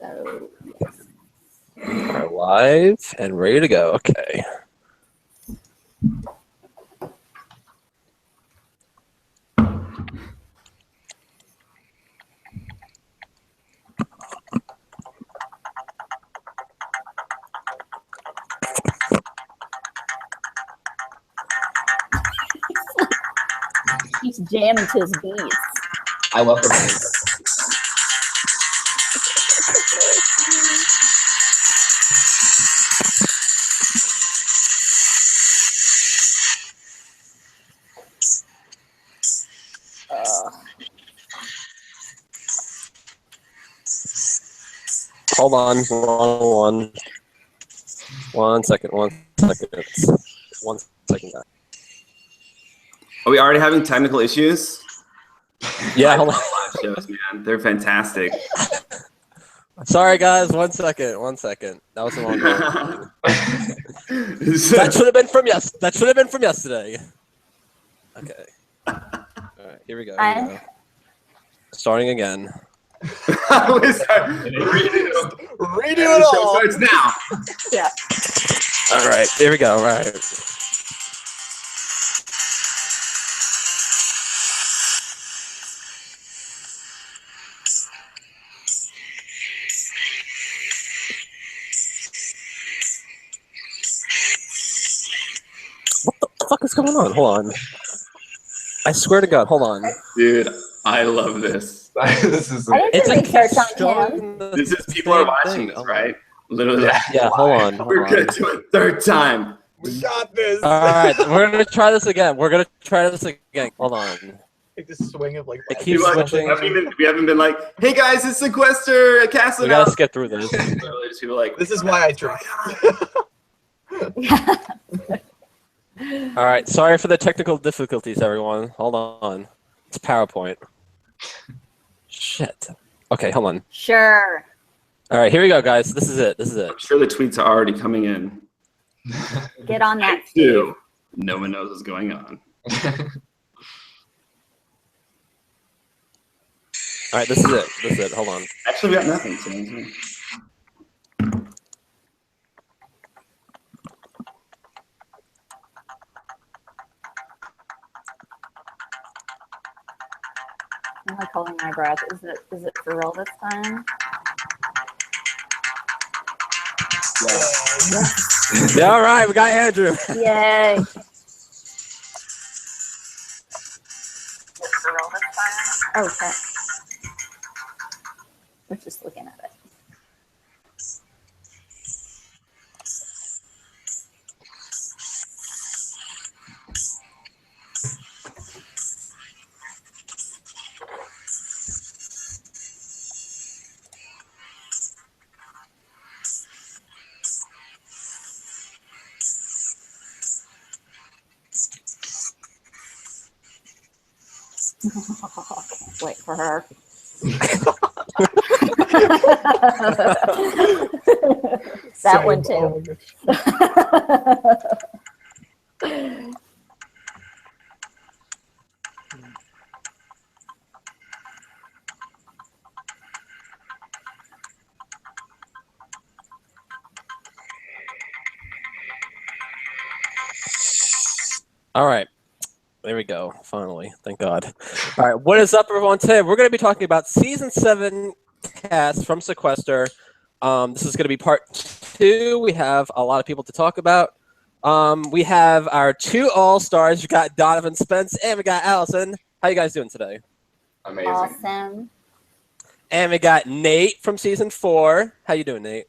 Oh. We're live and ready to go. Okay. He's jamming to his beats. I love the beat. Hold on. One second. One second. Are we already having technical issues? Yeah, hold on. Live shows, man. They're fantastic. Sorry, guys. 1 second. That was the wrong one. That should have been from yesterday. Okay. All right. Here we go. Starting again. Redo it all. So it's now. Yeah. All right. Here we go. All right. What the fuck is going on? Hold on. I swear to God. Hold on. Dude, I love this. This is. I didn't do research on him. This is people are watching this, right? Literally. Yeah. Hold on. We're gonna do it third time. We got this. All right. We're gonna try this again. Hold on. Like this swing of like. It keeps switching. We haven't been like, hey guys, it's Sequester Access. We gotta skip through this. Literally just people like, This is why I drink. All right. Sorry for the technical difficulties, everyone. Hold on. It's PowerPoint. Shit. Okay, hold on. Sure. All right, here we go, guys. This is it. I'm sure the tweets are already coming in. Get on that. Two. No one knows what's going on. All right, this is it. Hold on. Actually, we got nothing. So I'm like holding my breath. Is it for real this time? Yeah, all right, we got Andrew. Yay. Is it for real this time? Okay. We're just looking at it. Can't wait for her. That one too. All right. There we go. Finally. Thank God. All right. What is up, everyone? Today, we're going to be talking about Season 7 cast from Sequester. This is going to be part 2. We have a lot of people to talk about. We have our 2 all-stars. We got Donovan Spence and we got Allison. How you guys doing today? Amazing. Awesome. And we got Nate from Season 4. How you doing, Nate?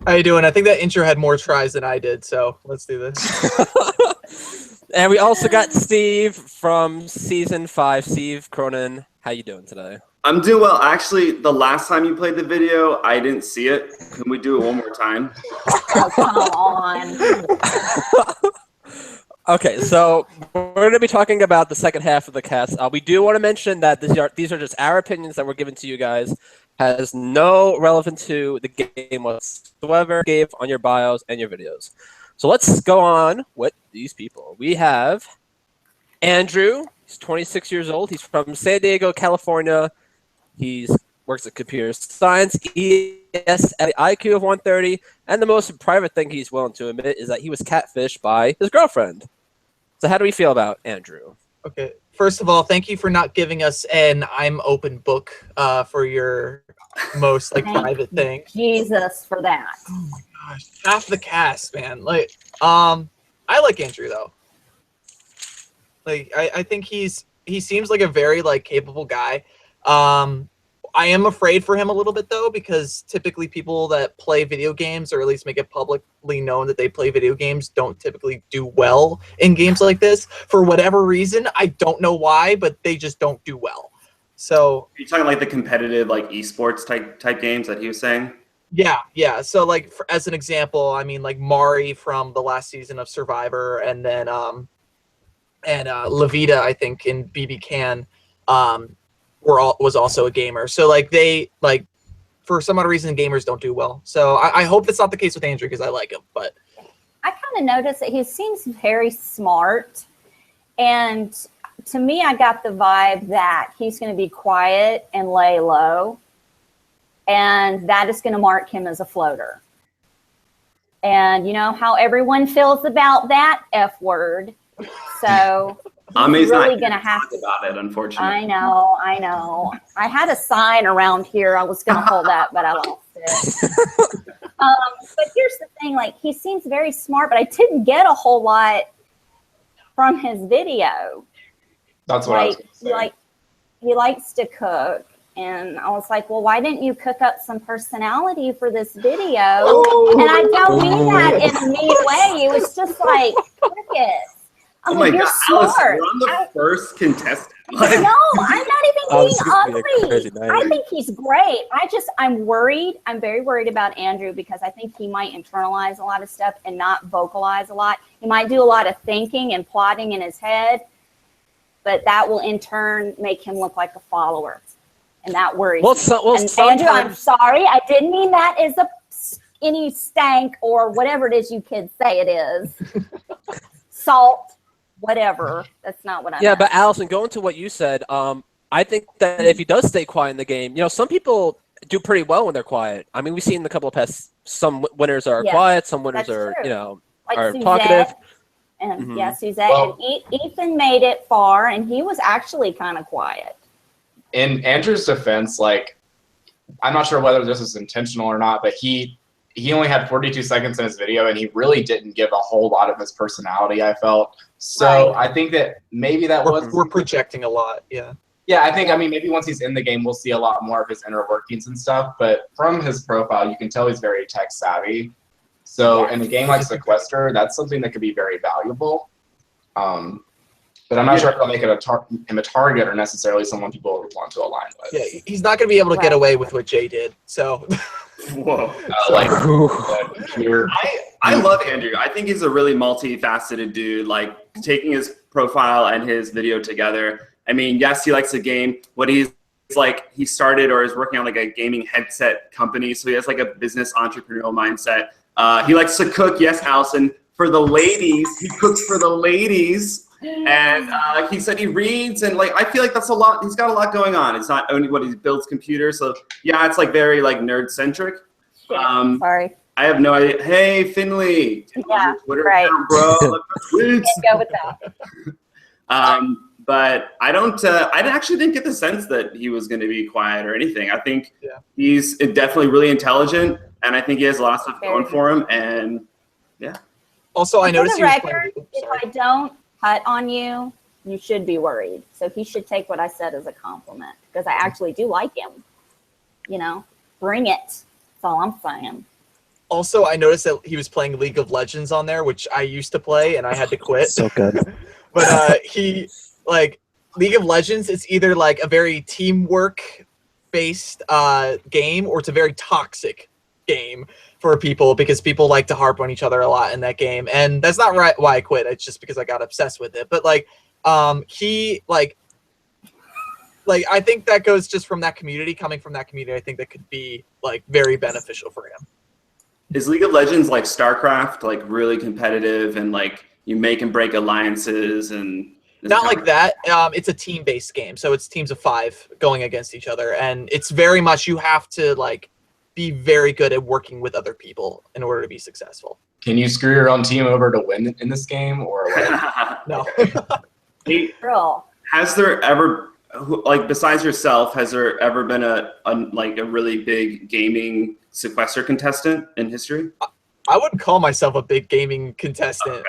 How you doing? I think that intro had more tries than I did, so let's do this. And we also got Steve from Season 5. Steve Cronin, how you doing today? I'm doing well. Actually, the last time you played the video, I didn't see it. Can we do it one more time? Oh, come on. Okay, so we're going to be talking about the second half of the cast. We do want to mention that these are just our opinions that we're giving to you guys. Has no relevance to the game whatsoever. Gave on your bios and your videos. So let's go on with these people. We have Andrew. He's 26 years old. He's from San Diego, California. He's works at computer science. He has an IQ of 130, and the most private thing he's willing to admit is that he was catfished by his girlfriend. So how do we feel about Andrew? Okay. First of all, thank you for not giving us an I'm open book for your most like Thank private thing. Jesus for that. Oh my gosh, half the cast, man. Like, I like Andrew though. Like, I think he seems like a very like capable guy. I am afraid for him a little bit though, because typically people that play video games, or at least make it publicly known that they play video games, don't typically do well in games like this for whatever reason. I don't know why, but they just don't do well. So Are you talking like the competitive, like esports type games that he was saying? yeah. So like as an example, I mean like Mari from the last season of Survivor, and then Levita, I think in BB Can, was also a gamer. So like they like for some odd reason gamers don't do well. So I hope that's not the case with Andrew because I like him. But I kind of noticed that he seems very smart, and to me, I got the vibe that he's going to be quiet and lay low, and that is going to mark him as a floater. And you know how everyone feels about that F word. So Ame's really not going to have talk about it, unfortunately. I know. I had a sign around here. I was going to hold up, but I lost it. But here's the thing, like he seems very smart, but I didn't get a whole lot from his video. That's what I was Like, gonna say. he likes to cook. And I was like, well, why didn't you cook up some personality for this video? And I don't mean that in a mean way. It was just like, crickets. I'm Oh my like, you're God, Alice, smart. you're on the first contestant. No, I'm not even Oh, this being is gonna be a crazy ugly. night. I think he's great. I'm worried. I'm very worried about Andrew because I think he might internalize a lot of stuff and not vocalize a lot. He might do a lot of thinking and plotting in his head, but that will in turn make him look like a follower. And that worries me. And Andrew, I'm sorry. I didn't mean that as any stank or whatever it is you kids say it is. Salt. Whatever. That's not what I meant. Yeah, but Allison, going to what you said, I think that if he does stay quiet in the game, you know, some people do pretty well when they're quiet. I mean, we've seen a couple of past. Some winners are Yeah, quiet, some winners that's are, true. you know, Like are Suzette, talkative. And Mhm. yeah, Suzette. Well- and Ethan made it far, and he was actually kind of quiet. In Andrew's defense, like, I'm not sure whether this is intentional or not, but he only had 42 seconds in his video, and he really didn't give a whole lot of his personality, I felt. So Right. I think that maybe that was we're projecting a lot. Yeah. Yeah, I mean, maybe once he's in the game, we'll see a lot more of his inner workings and stuff. But from his profile, you can tell he's very tech savvy. So in a game like Sequester, that's something that could be very valuable. But I'm not sure if it'll make it him a target or necessarily someone people would want to align with. Yeah, he's not going to be able to get Right. away with what Jay did. So Whoa. Like, here, I love Andrew. I think he's a really multifaceted dude, like taking his profile and his video together. I mean, yes, he likes the game. What he's like, he started or is working on like a gaming headset company. So he has like a business entrepreneurial mindset. He likes to cook. Yes, Allison, for the ladies. He cooks for the ladies. And he said he reads, and like I feel like that's a lot. He's got a lot going on. It's not only what he builds computers. So yeah, it's like very like nerd centric. Shit, Um, sorry. I have no idea. Hey, Finley. Yeah, Twitter right. account, bro. Look at the tweets. Can't go with that. But I don't. I actually didn't get the sense that he was going to be quiet or anything. I think he's definitely really intelligent, and I think he has a lot of stuff going for him. And also, I For noticed the he was record, playing. if I don't cut on you, you should be worried. So he should take what I said as a compliment because I actually do like him. You know, bring it. That's all I'm saying. Also, I noticed that he was playing League of Legends on there, which I used to play, and I had to quit. So good. But he, like, League of Legends, it's either like a very teamwork-based game, or it's a very toxic game for people because people like to harp on each other a lot in that game. And that's not right why I quit. It's just because I got obsessed with it. But like, he like I think that goes just from that community, coming from that community. I think that could be like very beneficial for him. is League of Legends like StarCraft, like really competitive, and like you make and break alliances, and Not like that. It's a team-based game, so it's teams of 5 going against each other, and it's very much you have to like be very good at working with other people in order to be successful. Can you screw your own team over to win in this game, or what? No. Hey, Girl. has there ever, like, besides yourself, has there ever been a really big gaming Sequester contestant in history? I wouldn't call myself a big gaming contestant,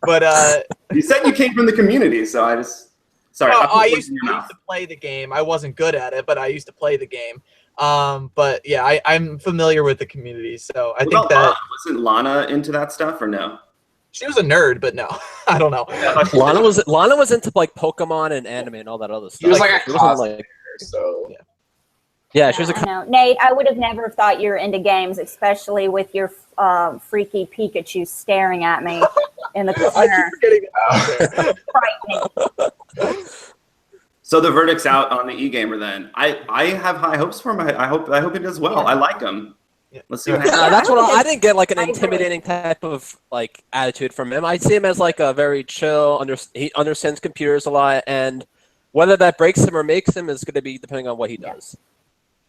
but You said you came from the community, so I just sorry. I used to play the game. I wasn't good at it, but I used to play the game. But yeah, I'm familiar with the community, so I think that wasn't Lana into that stuff or no? she was a nerd, but no, I don't know. Lana was into like Pokemon and anime and all that other stuff. She was like a She wasn't, cosplayer, so yeah, she was a I know. Nate, I would have never thought you were into games, especially with your freaky Pikachu staring at me in the I corner. keep forgetting that. Frightening. So the verdict's out on the e-gamer then. I have high hopes for him. I hope it does well. Yeah. I like him. Yeah. Let's see what Yeah, happens. that's what I didn't get like an I agree. intimidating type of like attitude from him. I see him as like a very chill. He understands computers a lot, and whether that breaks him or makes him is going to be depending on what he does.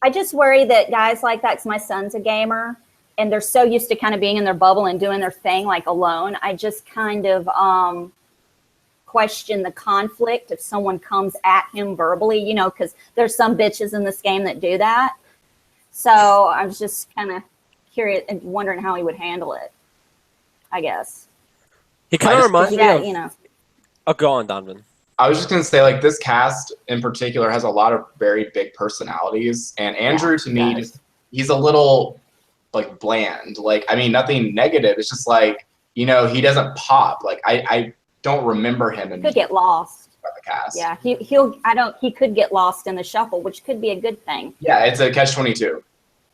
I just worry that guys like that, because my son's a gamer, and they're so used to kind of being in their bubble and doing their thing like alone. I just kind of question the conflict if someone comes at him verbally, you know, because there's some bitches in this game that do that. So I was just kind of curious and wondering how he would handle it, I guess. He kind of reminds me Yeah, of. you know. Oh, go on, Donovan. I was just gonna say, like, this cast in particular has a lot of very big personalities, and Andrew to me, he's a little like bland. Like, I mean, nothing negative. It's just like, you know, he doesn't pop. Like, I don't remember him in Could get lost. the cast. Yeah, he could get lost in the shuffle, which could be a good thing. Yeah, it's a catch-22.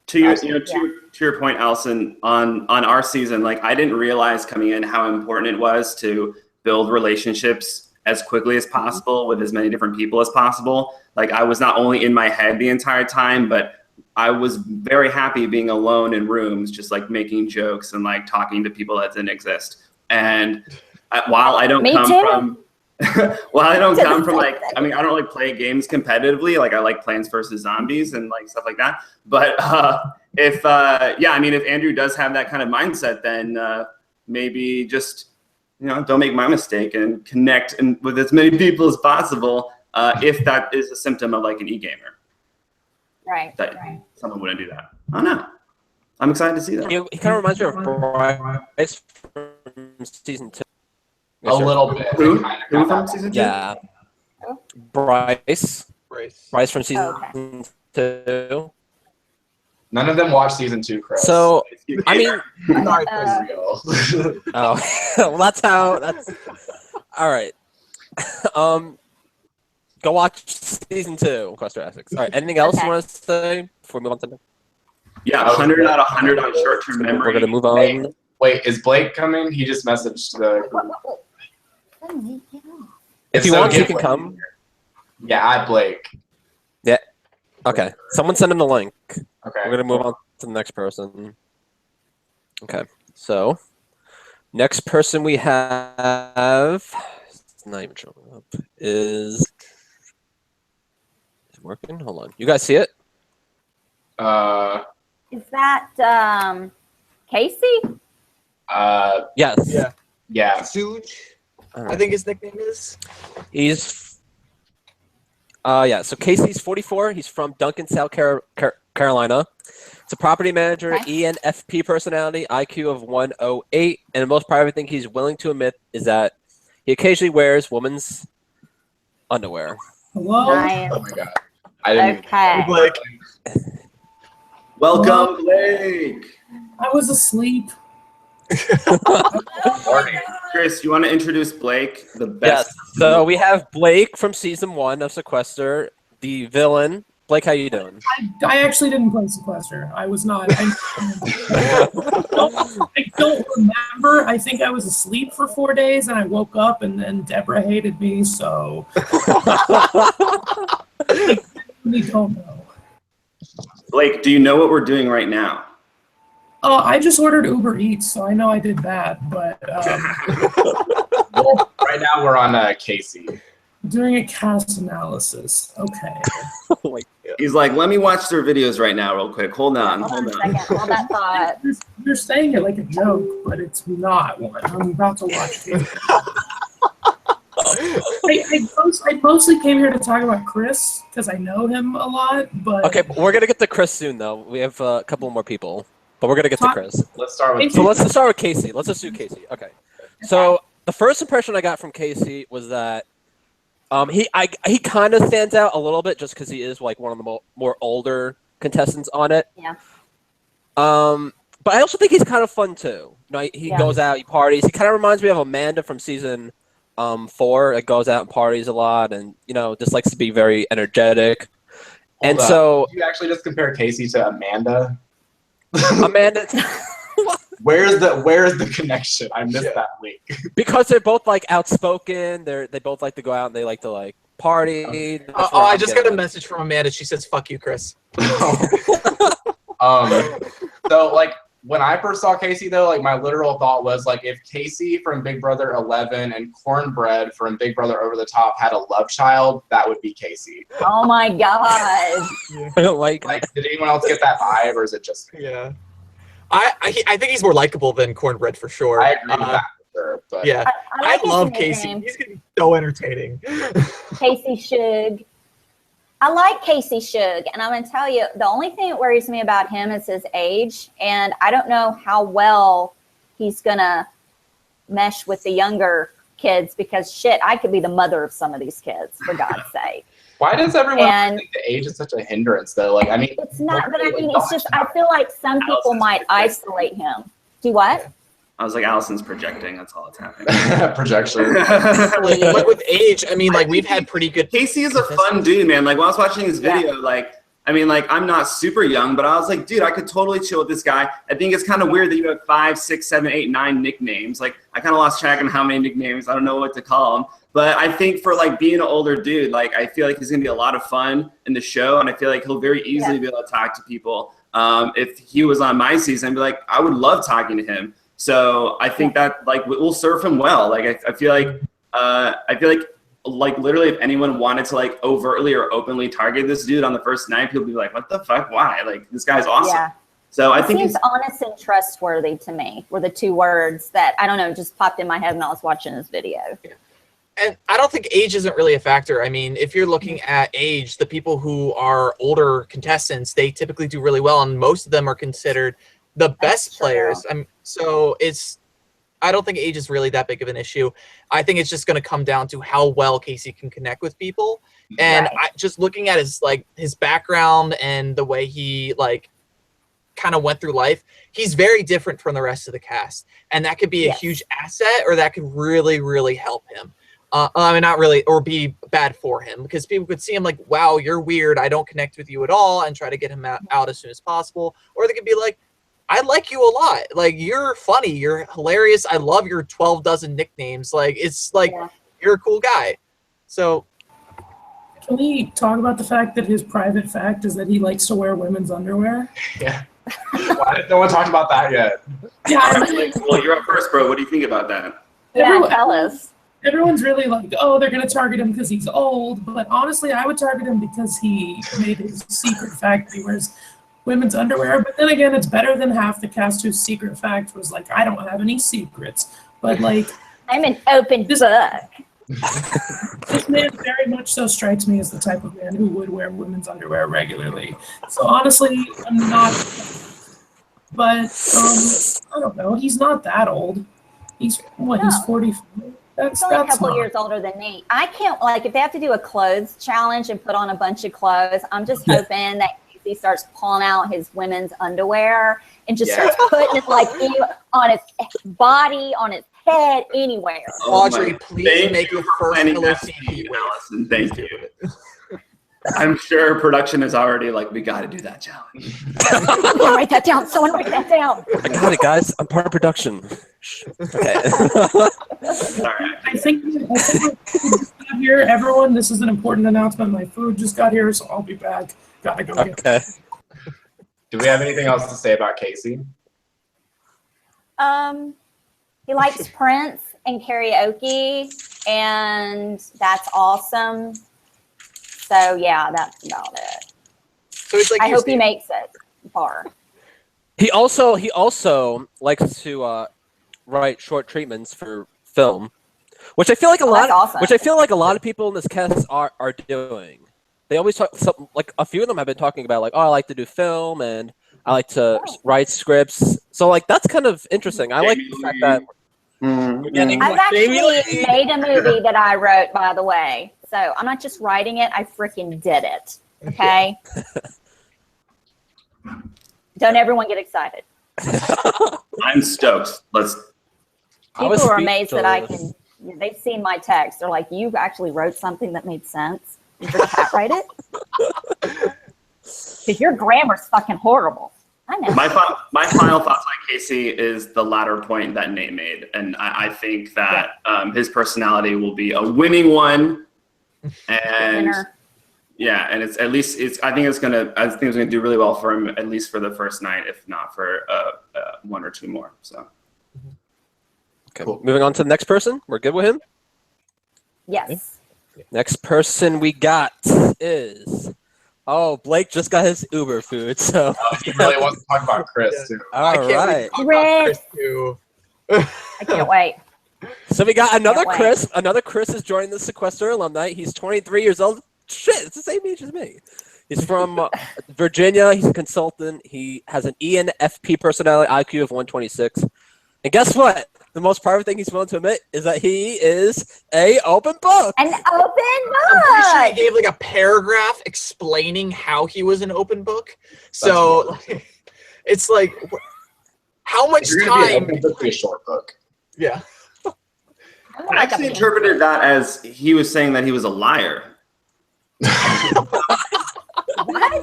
To your, Absolutely. to your point, Allison, on our season, like I didn't realize coming in how important it was to build relationships as quickly as possible with as many different people as possible. Like I was not only in my head the entire time, but I was very happy being alone in rooms, just like making jokes and like talking to people that didn't exist. And while I don't Me come too. from well, I don't come from like, I mean, I don't like play games competitively. Like I like Plants vs. Zombies and like stuff like that. But if Andrew does have that kind of mindset, then maybe just, you know, don't make my mistake and connect with as many people as possible. If that is a symptom of like an e-gamer, Right. that Right. someone wouldn't do that. I don't know. I'm excited to see that. He kind of reminds me of Bryce from season 2. A little bit. Who? Kind of Who got from that. season 2? Yeah. Oh. Bryce Race. from season Okay. 2. None of them watched season 2, Chris. So, I mean, Sorry, Uh, Chris. Real. oh, well, that's all right. Go watch season 2, Sequester Access. All right. Anything else Okay. you want to say before we move on to? Yeah, 100 out of 100 on short-term memory. We're gonna move on. Wait, is Blake coming? He just messaged the group. If he so, wants, he get can Blake come. in here. Yeah, I Blake. Okay. Someone send him the link. Okay. We're gonna move on to the next person. Okay. So, next person we have. It's not even showing up. Is it working? Hold on. You guys see it? Is that Casey? Yes. Yeah. Yeah. Suge, All I right. think his nickname is. He's so Casey's 44. He's from Duncan, South Carolina. It's a property manager, Okay. ENFP personality, IQ of 108, and the most private thing he's willing to admit is that he occasionally wears women's underwear. Hello? Nice. Oh my god. I didn't. Okay. Blake. Welcome, Blake. I was asleep. Morning. Chris, you want to introduce Blake, the best? Yes. So we have Blake from season 1 of Sequester, the villain. Blake, how you doing? I actually didn't play Sequester. I was not. I don't remember. I think I was asleep for 4 days and I woke up and then Deborah hated me, so I really don't know. Blake, do you know what we're doing right now? I just ordered Uber Eats, so I know I did that. But Well, right now we're on Casey. doing a cast analysis. Okay. He's like, let me watch their videos right now, real quick. Hold on, Hold hold on a on. second. Hold that thought. You're saying it like a joke, but it's not one. I'm about to watch it. I mostly came here to talk about Chris because I know him a lot. But Okay, but we're gonna get to Chris soon, though. We have a couple more people, but we're gonna get to Chris. Let's start with. So let's start with Casey. Let's just do Casey. Okay. So the first impression I got from Casey was that he kind of stands out a little bit just because he is like one of the more older contestants on it. Yeah. But I also think he's kind of fun too. You know, he Yeah. goes out, he parties. He kind of reminds me of Amanda from season 4. It goes out and parties a lot, and just likes to be very energetic. Hold up. So Did you actually just compare Casey to Amanda? Amanda, Where's the connection? I missed that link. because they're both like outspoken. They both like to go out and they like to like party. That's where I I'm just got a getting. message from Amanda. She says, "Fuck you, Chris." So like when I first saw Casey though, like my literal thought was like if Casey from Big Brother 11 and Cornbread from Big Brother Over the Top had a love child, that would be Casey. Oh my God. I don't like. Like, did anyone else get that vibe, or is it just me? Yeah. I think he's more likable than Cornbread for sure. I agree with that for sure. But Yeah. I I like his love Casey. nickname. He's gonna be so entertaining. Casey Shug. I like Casey Shug, and I'm going to tell you, the only thing that worries me about him is his age, and I don't know how well he's going to mesh with the younger kids because, shit, I could be the mother of some of these kids, for God's sake. why does everyone And- think the age is such a hindrance though? Like I mean, It's not, but I mean, it's just, I feel like some people might isolate him. Do what? I was like, Allison's projecting. That's all that's happening. projection. Like with age, I mean, like we've had pretty good. Casey is a fun dude, man. Like when I was watching his video, I'm not super young, but I was like, dude, I could totally chill with this guy. I think it's kind of weird that you have 5, 6, 7, 8, 9 nicknames. Like I kind of lost track on how many nicknames. I don't know what to call them. But I think for like being an older dude, like I feel like he's gonna be a lot of fun in the show, and I feel like he'll very easily be able to talk to people. If he was on my season, I'd be like, I would love talking to him. So I think that like will serve him well. Like I feel like literally if anyone wanted to like overtly or openly target this dude on the first night, people would be like, what the fuck? Why? Like this guy's awesome. Yeah. So I It think seems honest and trustworthy to me were the two words that, I don't know, just popped in my head when I was watching this video. And I don't think age isn't really a factor. I mean, if you're looking at age, the people who are older contestants, they typically do really well, and most of them are considered the best true. players. So I don't think age is really that big of an issue. I think it's just going to come down to how well Casey can connect with people. And Right. just looking at his background and the way he like kind of went through life, he's very different from the rest of the cast, and that could be a Yes. huge asset, or that could really, really help him. I mean, not really, or be bad for him, because people could see him like, wow, you're weird, I don't connect with you at all, and try to get him out as soon as possible. Or they could be like, I like you a lot. Like, you're funny, you're hilarious, I love your 12 dozen nicknames. Like, it's like, Yeah. you're a cool guy. So, Can we talk about the fact that his private fact is that he likes to wear women's underwear? Yeah. Why did no one talk about that yet? Yeah, all I right, mean, well, you're up first, bro. What do you think about that? Yeah, Everyone- tell us. everyone's really like, oh, they're going to target him because he's old. But honestly, I would target him because he made his secret fact that he wears women's underwear. But then again, it's better than half the cast whose secret fact was like, I don't have any secrets. But like, I'm an open This- book. this man very much so strikes me as the type of man who would wear women's underwear regularly. So honestly, I'm not. But I don't know. He's not that old. He's what? He's No. 45. He's only a That's couple not. years older than me. I can't, like, if they have to do a clothes challenge and put on a bunch of clothes, I'm just hoping that Casey starts pulling out his women's underwear and just Yeah. starts putting it like on his body, on his head, anywhere. Audrey, my- please thank make you your for first planning Hello that CP scene, wave. Allison. Thank you. I'm sure production is already like, we got to do that challenge. Someone write that down. Someone write that down. I got it, guys. I'm part of production. Shh. Okay. Sorry. I think my food just got here. Everyone, this is an important announcement. My food just got here, so I'll be back. Gotta go get it. Okay. Do we have anything else to say about Casey? He likes Prince and karaoke, and that's awesome. So yeah, that's about it. So it's like I you, hope he Steve. makes it far. He also likes to write short treatments for film, which I feel like That's awesome. which I feel like a lot of people in this cast are doing. They always talk like a few of them have been talking about like, oh, I like to do film and I like to write scripts. So like that's kind of interesting. I like the fact that we're getting I've Jamie actually Lee. made a movie that I wrote, by the way. So I'm not just writing it; I freaking did it. Okay. Don't everyone get excited. I'm stoked. Let's. I was People are amazed that I speechless. can. They've seen my text. They're like, "You actually wrote something that made sense. Did your cat write it? Because your grammar's fucking horrible." I know. My final thoughts on Casey is the latter point that Nate made, and I think that his personality will be a winning one, and Winner. yeah, and it's at least I think it's gonna do really well for him at least for the first night, if not for one or two more. So Okay, Cool. moving on to the next person. We're good with him. Yes. Next person we got is Blake just got his Uber food. So He really wants to talk about Chris too. I all can't right. wait to talk about Chris too. I can't wait. So we got another Can't wait. Chris. Another Chris is joining the Sequester Alumni. He's 23 years old. Shit, it's the same age as me. He's from Virginia. He's a consultant. He has an ENFP personality IQ of 126. And guess what? The most private thing he's willing to admit is that he is a open book. An open I'm pretty sure he book. gave like a paragraph explaining how he was an open book. So it's like, how much You're gonna be an time? open book, be a short book. Yeah. I'm I like a actually pink interpreted that as he was saying that he was a liar. What?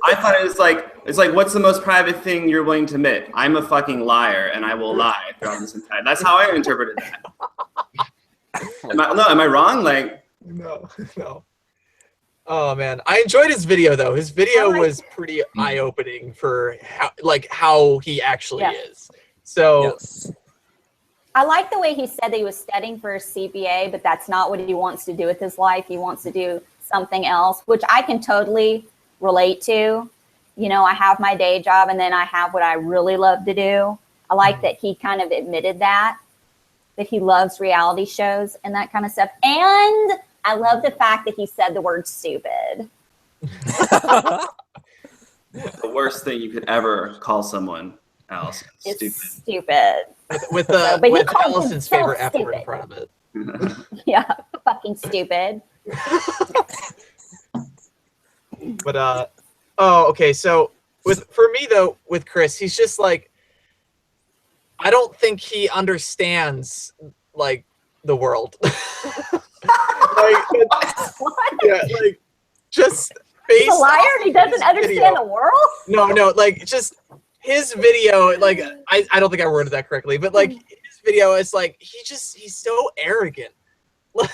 I thought it's like what's the most private thing you're willing to admit? I'm a fucking liar and I will lie throughout this entire. That's how I interpreted that. Am I wrong? Like No. Oh man, I enjoyed his video though. His video I liked was pretty eye-opening for how he actually is. So Yes. I like the way he said that he was studying for a CPA, but that's not what he wants to do with his life. He wants to do something else, which I can totally relate to. You know, I have my day job and then I have what I really love to do. I like that he kind of admitted that he loves reality shows and that kind of stuff. And I love the fact that he said the word stupid. the worst thing you could ever call someone else. It's Stupid. stupid. with But he with called Allison's himself favorite F word in stupid. front of it. Yeah, fucking stupid. But okay. So for me though, with Chris, he's just like, I don't think he understands like the world. What? Yeah, like just based. He's a liar off and he of doesn't his understand video. the world? No, like just his video. Like I don't think I worded that correctly, but like his video is like he's so arrogant. Like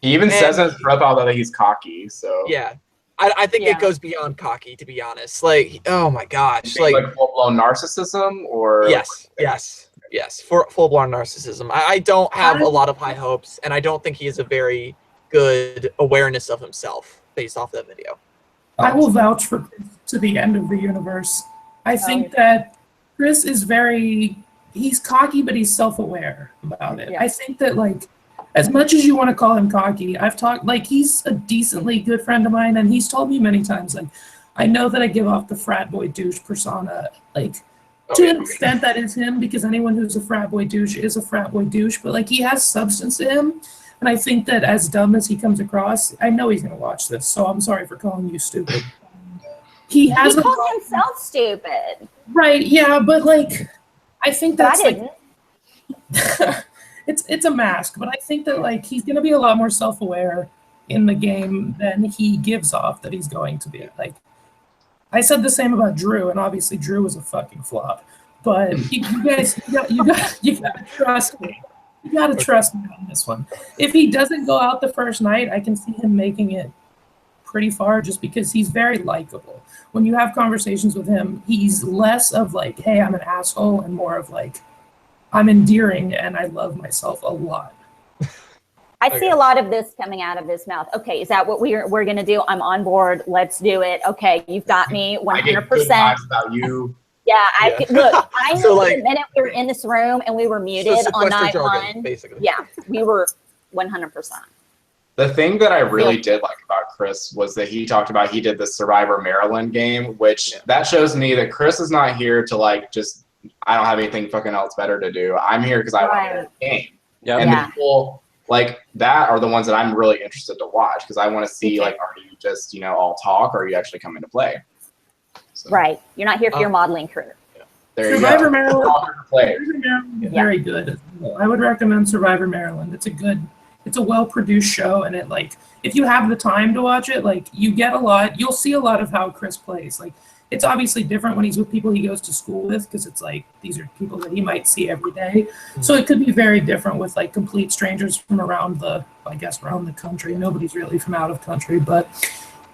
He even And- says in his profile that he's cocky. So yeah, I think Yeah. it goes beyond cocky, to be honest. Like oh my gosh, like full blown narcissism or yes, for full blown narcissism. I don't have a lot of high hopes, and I don't think he has a very good awareness of himself based off that video. I will vouch for Chris to the end of the universe. I think that Chris is he's cocky, but he's self-aware about it. Yeah. I think that, like, as much as you want to call him cocky, he's a decently good friend of mine, and he's told me many times, like, I know that I give off the frat boy douche persona, like, to an extent that is him, because anyone who's a frat boy douche is a frat boy douche, but, like, he has substance to him. And I think that as dumb as he comes across, I know he's going to watch this, so I'm sorry for calling you stupid. He has He called himself stupid. right, yeah, but like, I think But I that's like, didn't. it's a mask, but I think that like he's going to be a lot more self-aware in the game than he gives off that he's going to be. Like, I said the same about Drew, and obviously Drew was a fucking flop. But you guys, you got to trust me. You got to trust me on this one. If he doesn't go out the first night, I can see him making it pretty far just because he's very likable. When you have conversations with him, he's less of like, hey, I'm an asshole, and more of like, I'm endearing and I love myself a lot. I see a lot of this coming out of his mouth. Okay, is that what we're going to do? I'm on board. Let's do it. Okay, you've got me 100%. I get good vibes about you. Yeah, look, I So, knew like- the minute we were in this room and we were muted So on Sequester night jargon, one. basically. Yeah, we were 100%. The thing that I really did like about Chris was that he talked about he did the Survivor Maryland game, which that shows me that Chris is not here to like just, I don't have anything fucking else better to do. I'm here because I want to win the game. Yep. And Yeah. the people like that are the ones that I'm really interested to watch because I want to see like, are you just, all talk or are you actually coming to play? So, Right. You're not here for your modeling career. There you Survivor go. Maryland. All here to play. Survivor Maryland is Yeah. very good. I would recommend Survivor Maryland. It's a well-produced show, and it like if you have the time to watch it, like you'll see a lot of how Chris plays. Like it's obviously different when he's with people he goes to school with because it's like these are people that he might see every day. So it could be very different with like complete strangers from around the country. Nobody's really from out of country, but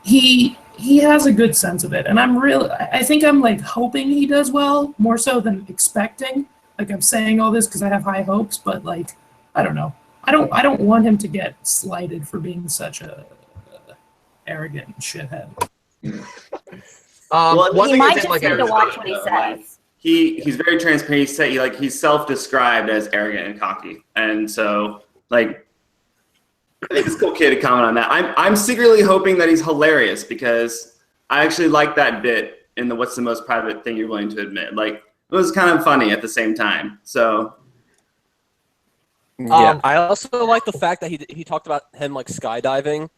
he has a good sense of it, and I think I'm like hoping he does well more so than expecting. Like I'm saying all this because I have high hopes, but like I don't know. I don't want him to get slighted for being such a arrogant shithead. Well, One He thing I might did just like need to about watch what he says. He's very transparent. He's self-described as arrogant and cocky, and so like I think it's okay to comment on that. I'm secretly hoping that he's hilarious because I actually like that bit in the "What's the most private thing you're willing to admit?" Like it was kind of funny at the same time. So Yeah, I also like the fact that he talked about him like skydiving.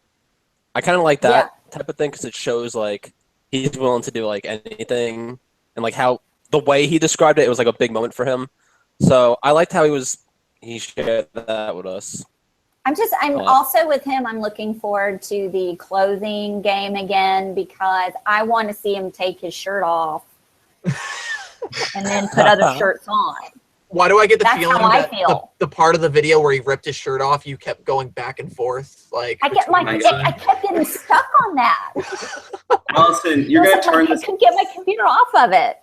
I kind of like that type of thing because it shows like he's willing to do like anything, and like how the way he described it, it was like a big moment for him. So I liked how he shared that with us. I'm also with him. I'm looking forward to the clothing game again because I want to see him take his shirt off and then put other shirts on. Why do I get the That's feeling how I that feel. the part of the video where he ripped his shirt off, you kept going back and forth? Like I kept getting stuck on that. Allison, you're gonna turn I this. couldn't get my computer off of it.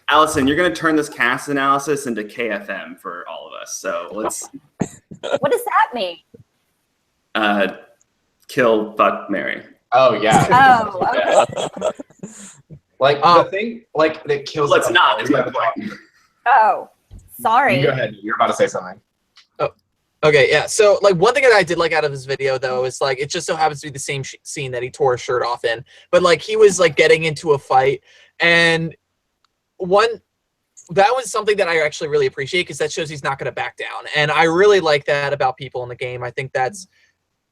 Allison, you're gonna turn this cast analysis into KFM for all of us. So let's What does that mean? kill, fuck, marry. Oh yeah. Oh, okay. Like the thing like that kills. Let's not. Is my point. Oh, sorry. You go ahead. You're about to say something. Okay, yeah. So, like, one thing that I did like out of this video, though, is like it just so happens to be the same scene that he tore his shirt off in. But like, he was like getting into a fight, and that was something that I actually really appreciate because that shows he's not going to back down, and I really like that about people in the game.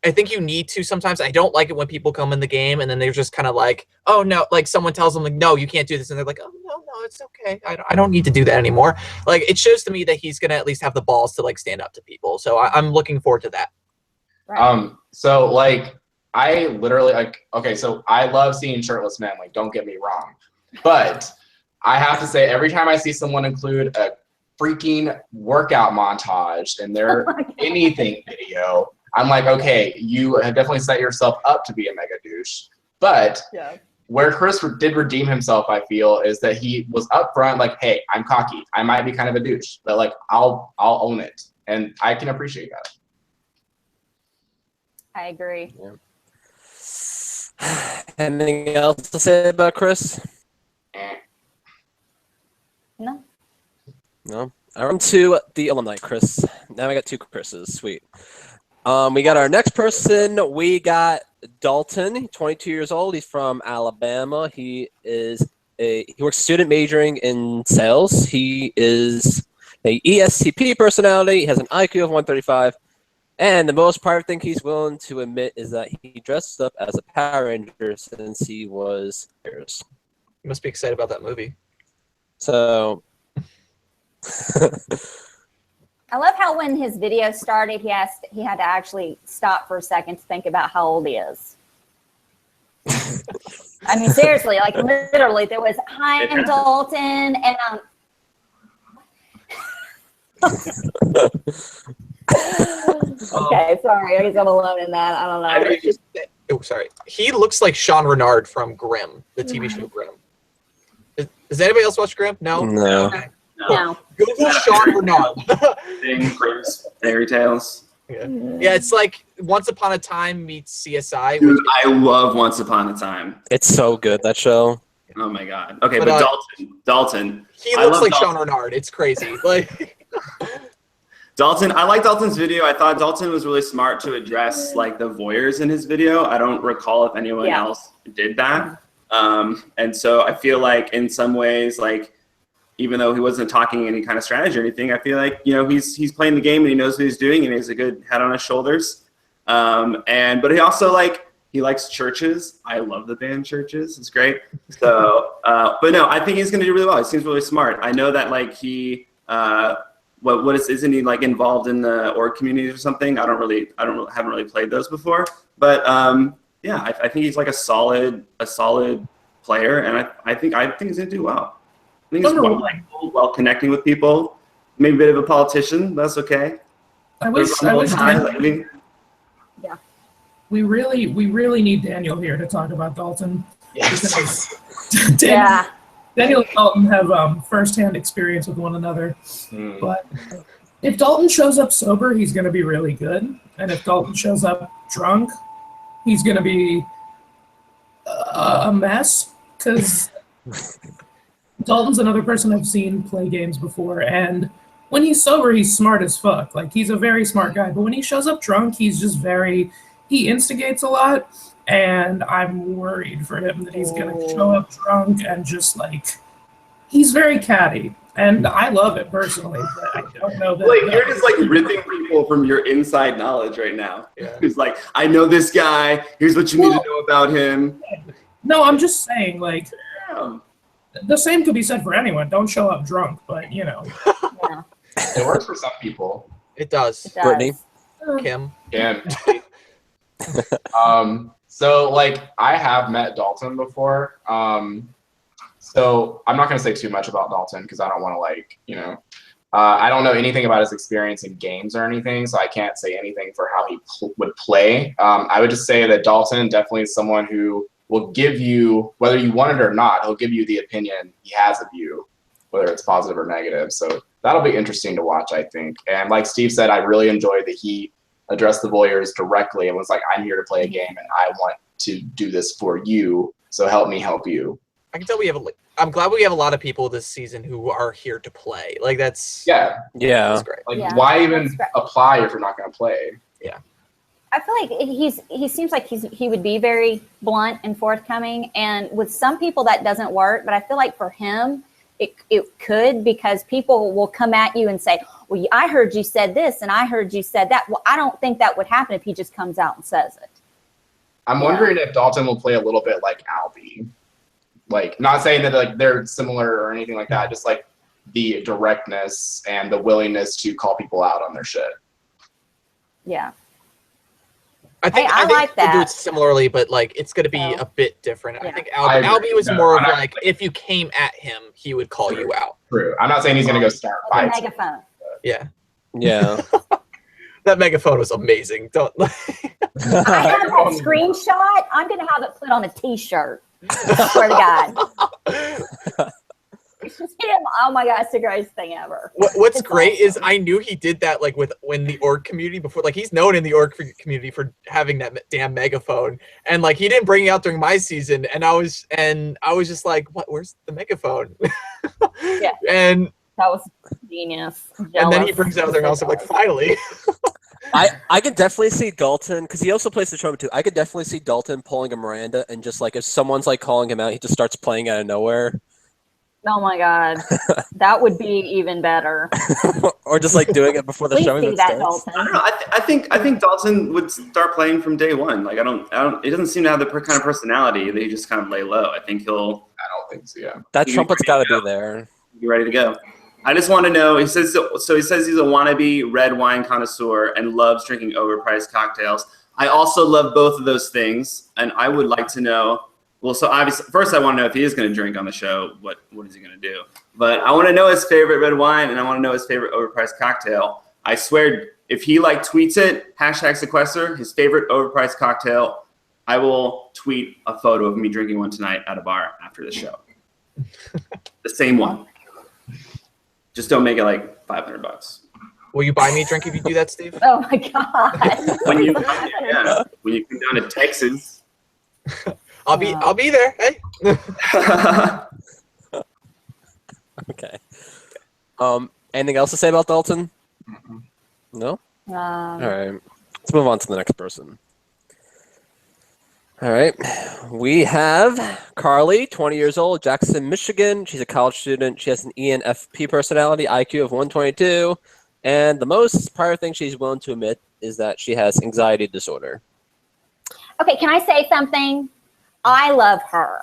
I think you need to sometimes. I don't like it when people come in the game and then they're just kind of like, oh no, like someone tells them like, no, you can't do this, and they're like, oh no, it's okay. I don't need to do that anymore. Like it shows to me that he's gonna at least have the balls to like stand up to people. So I'm looking forward to that. Right. So like I literally like okay, so I love seeing shirtless men, like don't get me wrong. But I have to say every time I see someone include a freaking workout montage in their anything video, I'm like, okay, you have definitely set yourself up to be a mega douche. But where Chris did redeem himself, I feel, is that he was upfront, like, hey, I'm cocky. I might be kind of a douche, but like, I'll own it, and I can appreciate that. I agree. Anything else to say about Chris? No. No. On to the alumni, Chris. Now we got two Chris's. Sweet. We got our next person. We got Dalton, 22 years old. He's from Alabama. He works student majoring in sales. He is a ESTP personality. He has an IQ of 135. And the most private thing he's willing to admit is that he dressed up as a Power Ranger since he was years. You must be excited about that movie. So I love how when his video started, he had to actually stop for a second to think about how old he is. I mean, seriously, like literally, there was, hi, I'm Dalton, and okay, sorry, I guess I'm alone in that. I don't know. Oh, sorry. He looks like Sean Renard from Grimm, the TV show Grimm. Does anybody else watch Grimm? No. No. Okay. No. Google Sean Renard. Things, fairy tales. Yeah, it's like Once Upon a Time meets CSI. Dude, I love Once Upon a Time. It's so good, that show. Oh my god. Okay, But, but Dalton. He I looks love like Dalton. Sean Renard. It's crazy. Like Dalton, I like Dalton's video. I thought Dalton was really smart to address like the voyeurs in his video. I don't recall if anyone else did that. And so I feel like in some ways, like even though he wasn't talking any kind of strategy or anything, I feel like, you know, he's playing the game and he knows what he's doing and he has a good head on his shoulders. But he also he likes churches. I love the band Churches. It's great. So, but no, I think he's going to do really well. He seems really smart. I know that he, isn't he like involved in the org communities or something? Haven't really played those before, but yeah, I think he's like a solid player, and I think he's gonna do well. I think he's well connecting with people. Maybe a bit of a politician. That's okay. I wish Yeah. we really need Daniel here to talk about Dalton. yes. Daniel and Dalton have firsthand experience with one another. But if Dalton shows up sober, he's going to be really good. And if Dalton shows up drunk, he's going to be a mess. Because Dalton's another person I've seen play games before. And when he's sober, he's smart as fuck. Like, he's a very smart guy. But when he shows up drunk, he's just he instigates a lot. And I'm worried for him that he's going to show up drunk and just he's very catty. And I love it personally, but I don't know that. You're just ripping people from your inside knowledge right now. Yeah. It's I know this guy. Here's what you need to know about him. No, I'm just saying, Damn. the same could be said for anyone. Don't show up drunk, but Yeah. It works for some people. It does. It does. Brittany? Kim. Yeah. So I have met Dalton before. So I'm not going to say too much about Dalton because I don't want to I don't know anything about his experience in games or anything, so I can't say anything for how he would play. I would just say that Dalton definitely is someone who will give you, whether you want it or not, he'll give you the opinion he has of you, whether it's positive or negative. So that'll be interesting to watch, I think. And like Steve said, I really enjoyed that he addressed the voyeurs directly and was like, I'm here to play a game and I want to do this for you, so help me help you. I can tell I'm glad we have a lot of people this season who are here to play. That's Yeah. that's great. Why even apply if you're not going to play? I feel like he seems like he would be very blunt and forthcoming, and with some people that doesn't work, but I feel like for him it could, because people will come at you and say, well, I heard you said this and I heard you said that. Well, I don't think that would happen if he just comes out and says it. I'm wondering if Dalton will play a little bit like Albie. Not saying that they're similar or anything like that, just the directness and the willingness to call people out on their shit. Yeah. I think like we'll do that. it similarly, but it's going to be a bit different. Yeah. I think I agree. Albie was No, more I'm of not- if you came at him, he would call you out. True. I'm not saying he's going to go start Like a fights. megaphone. Yeah. Yeah. That megaphone was amazing. Don't. I have that screenshot. I'm going to have it put on a T-shirt. I swear to God. It's just him. Oh my God, it's the greatest thing ever. What's It's great is awesome. I knew he did that when the org community before, he's known in the org community for having that damn megaphone, and he didn't bring it out during my season, and I was just like, what? Where's the megaphone? Yeah. And That was genius. and then he brings it out there, and I was like, finally. I could definitely see Dalton, because he also plays the trumpet too. I could definitely see Dalton pulling a Miranda and just if someone's calling him out, he just starts playing out of nowhere. Oh my God, that would be even better. Or just doing it before the Please show see even that, starts. Dalton. I don't know. I think Dalton would start playing from day one. I don't. It doesn't seem to have the kind of personality that he just kind of lay low. I think he'll I don't think so, yeah. That He's trumpet's ready got to to go. be there. be ready to go. I just want to know. He says so. He says he's a wannabe red wine connoisseur and loves drinking overpriced cocktails. I also love both of those things, and I would like to know. Well, so obviously, first I want to know if he is going to drink on the show. What is he going to do? But I want to know his favorite red wine, and I want to know his favorite overpriced cocktail. I swear, if he tweets it, #Sequester, his favorite overpriced cocktail I will tweet a photo of me drinking one tonight at a bar after the show. The same one. Just don't make it like $500. Will you buy me a drink if you do that, Steve? Oh my God. When you come down to Texas. I'll be there. Hey. Okay. Anything else to say about Dalton? No? All right. Let's move on to the next person. All right. We have Carly, 20 years old, Jackson, Michigan. She's a college student. She has an ENFP personality, IQ of 122. And the most private thing she's willing to admit is that she has anxiety disorder. Okay, can I say something? I love her.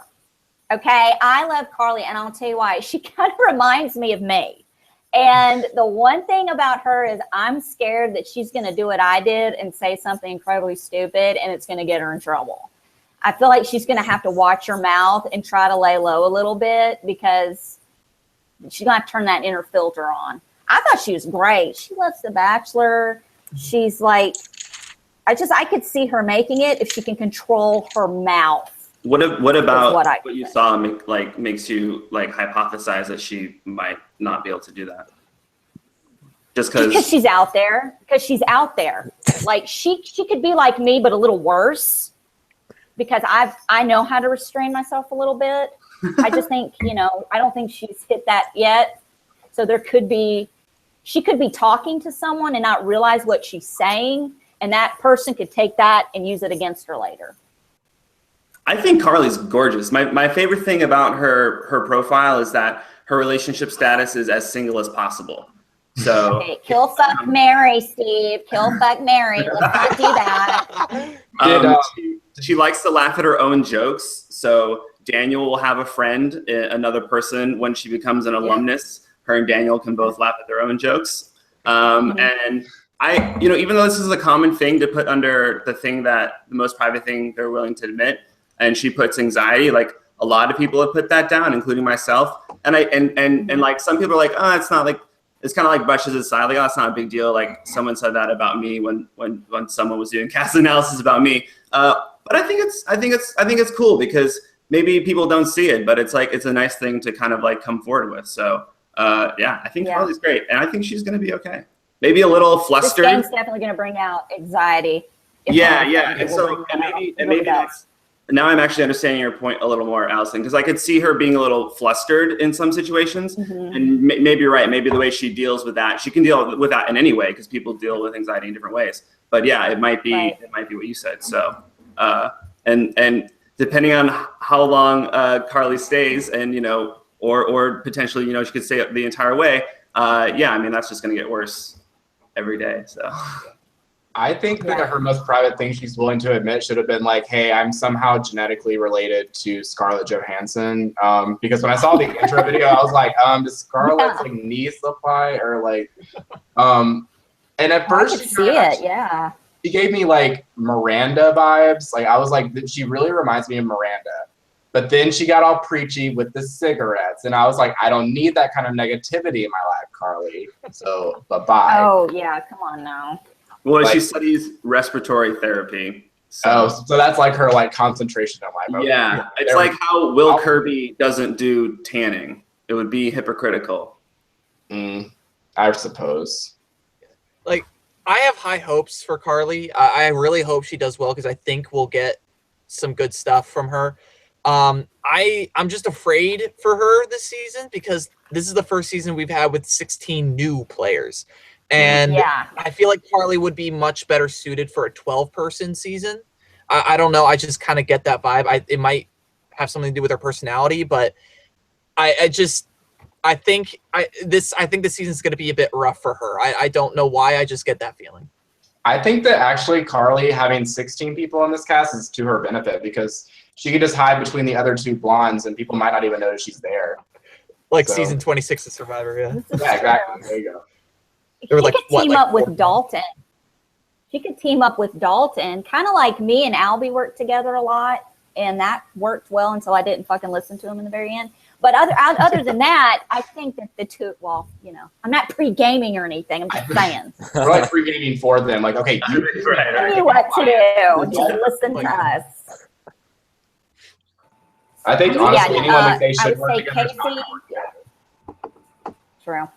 Okay, I love Carly, and I'll tell you why. She kind of reminds me of me. And the one thing about her is I'm scared that she's going to do what I did and say something incredibly stupid, and it's going to get her in trouble. I feel like she's going to have to watch her mouth and try to lay low a little bit because she's going to have to turn that inner filter on. I thought she was great. She loves The Bachelor. She's like, I could see her making it if she can control her mouth. What about what you think. saw makes you like hypothesize that she might not be able to do that? Just because she's out there. Because she's out there. Like she could be like me, but a little worse. Because I know how to restrain myself a little bit. I just think, I don't think she's hit that yet. So she could be talking to someone and not realize what she's saying. And that person could take that and use it against her later. I think Carly's gorgeous. My favorite thing about her profile is that her relationship status is as single as possible. So okay, kill, fuck, marry, Steve. Kill, fuck, marry. Let's not do that. She likes to laugh at her own jokes. So Daniel will have a friend, another person, when she becomes an alumnus. Her and Daniel can both laugh at their own jokes. And I, even though this is a common thing to put under the most private thing they're willing to admit, and she puts anxiety, like a lot of people have put that down, including myself. And like some people are like, oh, it's not like, it's kind of like brushes aside, like, oh, it's not a big deal. Like someone said that about me when someone was doing cast analysis about me. But I think it's cool because maybe people don't see it, but it's a nice thing to kind of like come forward with. So I think Carly's great, and I think she's going to be okay. Maybe a little flustered. This game's definitely going to bring out anxiety. And so maybe now I'm actually understanding your point a little more, Allison, because I could see her being a little flustered in some situations. And maybe you're right. Maybe the way she deals with that, she can deal with that in any way because people deal with anxiety in different ways. But yeah, it might be what you said. So and depending on how long Carly stays, and or potentially she could stay the entire way. I mean that's just going to get worse every day. So. I think that her most private thing she's willing to admit should have been like, hey, I'm somehow genetically related to Scarlett Johansson. Because when I saw the intro video, I was like, does Scarlett's like niece apply? Or like, and at first she gave me like Miranda vibes. Like I was like, she really reminds me of Miranda. But then she got all preachy with the cigarettes. And I was like, I don't need that kind of negativity in my life, Carly. So bye-bye. Oh yeah, come on now. Well, she studies respiratory therapy. So that's like her like concentration in life. Yeah, it's like how Will Kirby doesn't do tanning. It would be hypocritical. I suppose. Like, I have high hopes for Carly. I really hope she does well because I think we'll get some good stuff from her. I'm just afraid for her this season because this is the first season we've had with 16 new players. And I feel like Carly would be much better suited for a 12-person season. I don't know. I just kind of get that vibe. It might have something to do with her personality, but I think this season is going to be a bit rough for her. I don't know why. I just get that feeling. I think that actually Carly having 16 people on this cast is to her benefit because she could just hide between the other two blondes and people might not even notice she's there. Like season 26 of Survivor, yeah, exactly. There you go. She could team up with Dalton. She could team up with Dalton, kind of like me and Albie worked together a lot, and that worked well until I didn't fucking listen to him in the very end. But other than that, I think that the two. Well, I'm not pre-gaming or anything. I'm just saying. We're like pre-gaming for them. Like, okay, Tell you what to do. Just listen to us. I think honestly, anyone that they I should would work say together is not Casey. gonna work yet. True.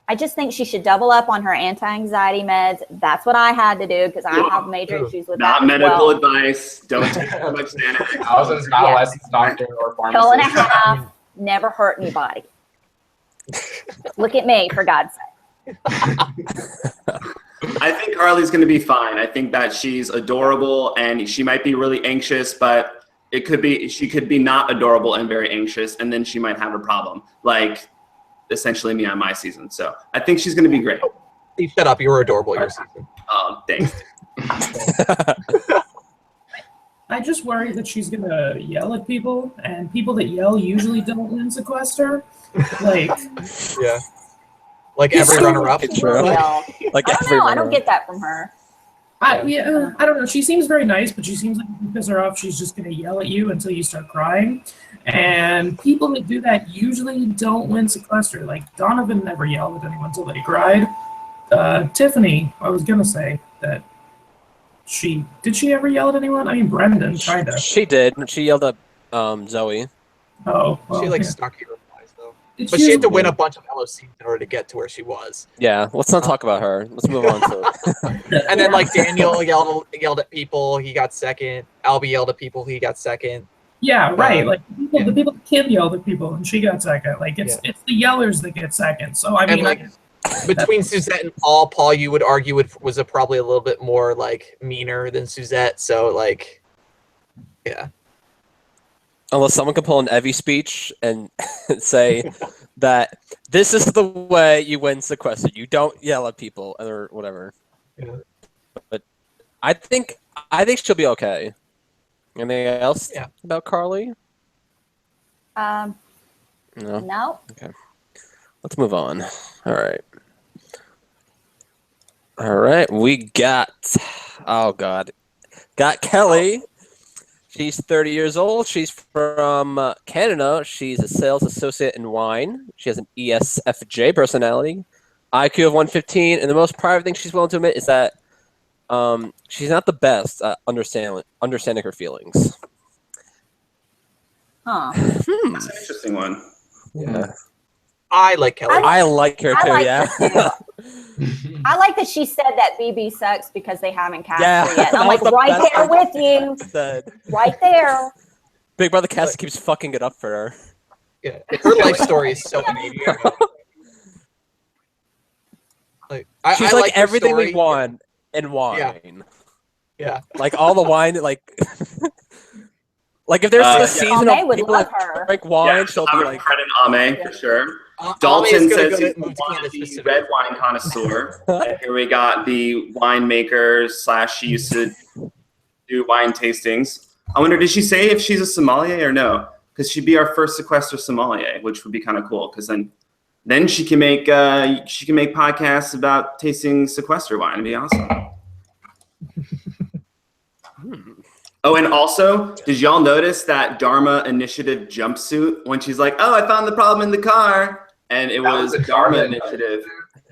I just think she should double up on her anti-anxiety meds. That's what I had to do because I have major issues with Not that. medical as well. advice. Don't take too much Xanax. Allison's not a licensed doctor or Pill and a pharmacist. half never hurt anybody. Look at me, for God's sake. I think Carly's going to be fine. I think that she's adorable and she might be really anxious, but she could be not adorable and very anxious, and then she might have a problem, like essentially me on my season. So I think she's going to be great. You shut up. You were adorable your season. Oh, thanks. I just worry that she's gonna yell at people, and people that yell usually don't win Sequester. Like, Yeah. Like every runner-up. True. Well, Like I don't every know. I runner. don't get that from her. I don't know. She seems very nice, but she seems like if you piss her off, she's just gonna yell at you until you start crying. And people that do that usually don't win Sequester. Like Donovan never yelled at anyone until they cried. Tiffany, I was gonna say that did she ever yell at anyone? I mean, Brendan kind of. She did. She yelled at Zoe. Oh, well, She like yeah. snarky replies though. It's But she had to usually- win a bunch of LOCs in order to get to where she was. Yeah, let's not talk about her. Let's move on to And then like Daniel yelled at people, he got second. Albie yelled at people, he got second. Yeah, right. Like the people that can yell at people, and she got second. Like it's the yellers that get second. So I mean, like between Suzette and Paul, you would argue was probably a little bit more like meaner than Suzette. So like, yeah. unless someone can pull an Evie speech and say that this is the way you win Sequester. You don't yell at people or whatever. Yeah. But I think she'll be okay. Anything else about Carly? No. No. Okay. Let's move on. All right. We got Kelly. She's 30 years old. She's from Canada. She's a sales associate in wine. She has an ESFJ personality, IQ of 115, and the most private thing she's willing to admit is that she's not the best at understanding her feelings. Huh. That's an interesting one. Yeah. I like Kelly. I like her too, her too. I like that she said that BB sucks because they haven't cast her yet. that I'm was like, the right best there with you. Said. Right there. Big Brother Cass keeps fucking it up for her. Yeah. Her life story is so amazing. Like She's I like her everything story. we want in wine. Yeah. Like all the wine, like like if there's a season Ame of would people love that her. drink wine, she'll I'm be a like, credit Ame for sure. Ame Dalton is gonna says go to- he's move to Canada the specifically. red wine connoisseur. And here we got the winemaker / she used to do wine tastings. I wonder, did she say if she's a sommelier or no? Because she'd be our first Sequester sommelier, which would be kind of cool. Because then she can make podcasts about tasting Sequester wine. It'd be awesome. Oh, and also, did y'all notice that Dharma Initiative jumpsuit when she's like, "Oh, I found the problem in the car," and it was a Dharma Dharma Initiative.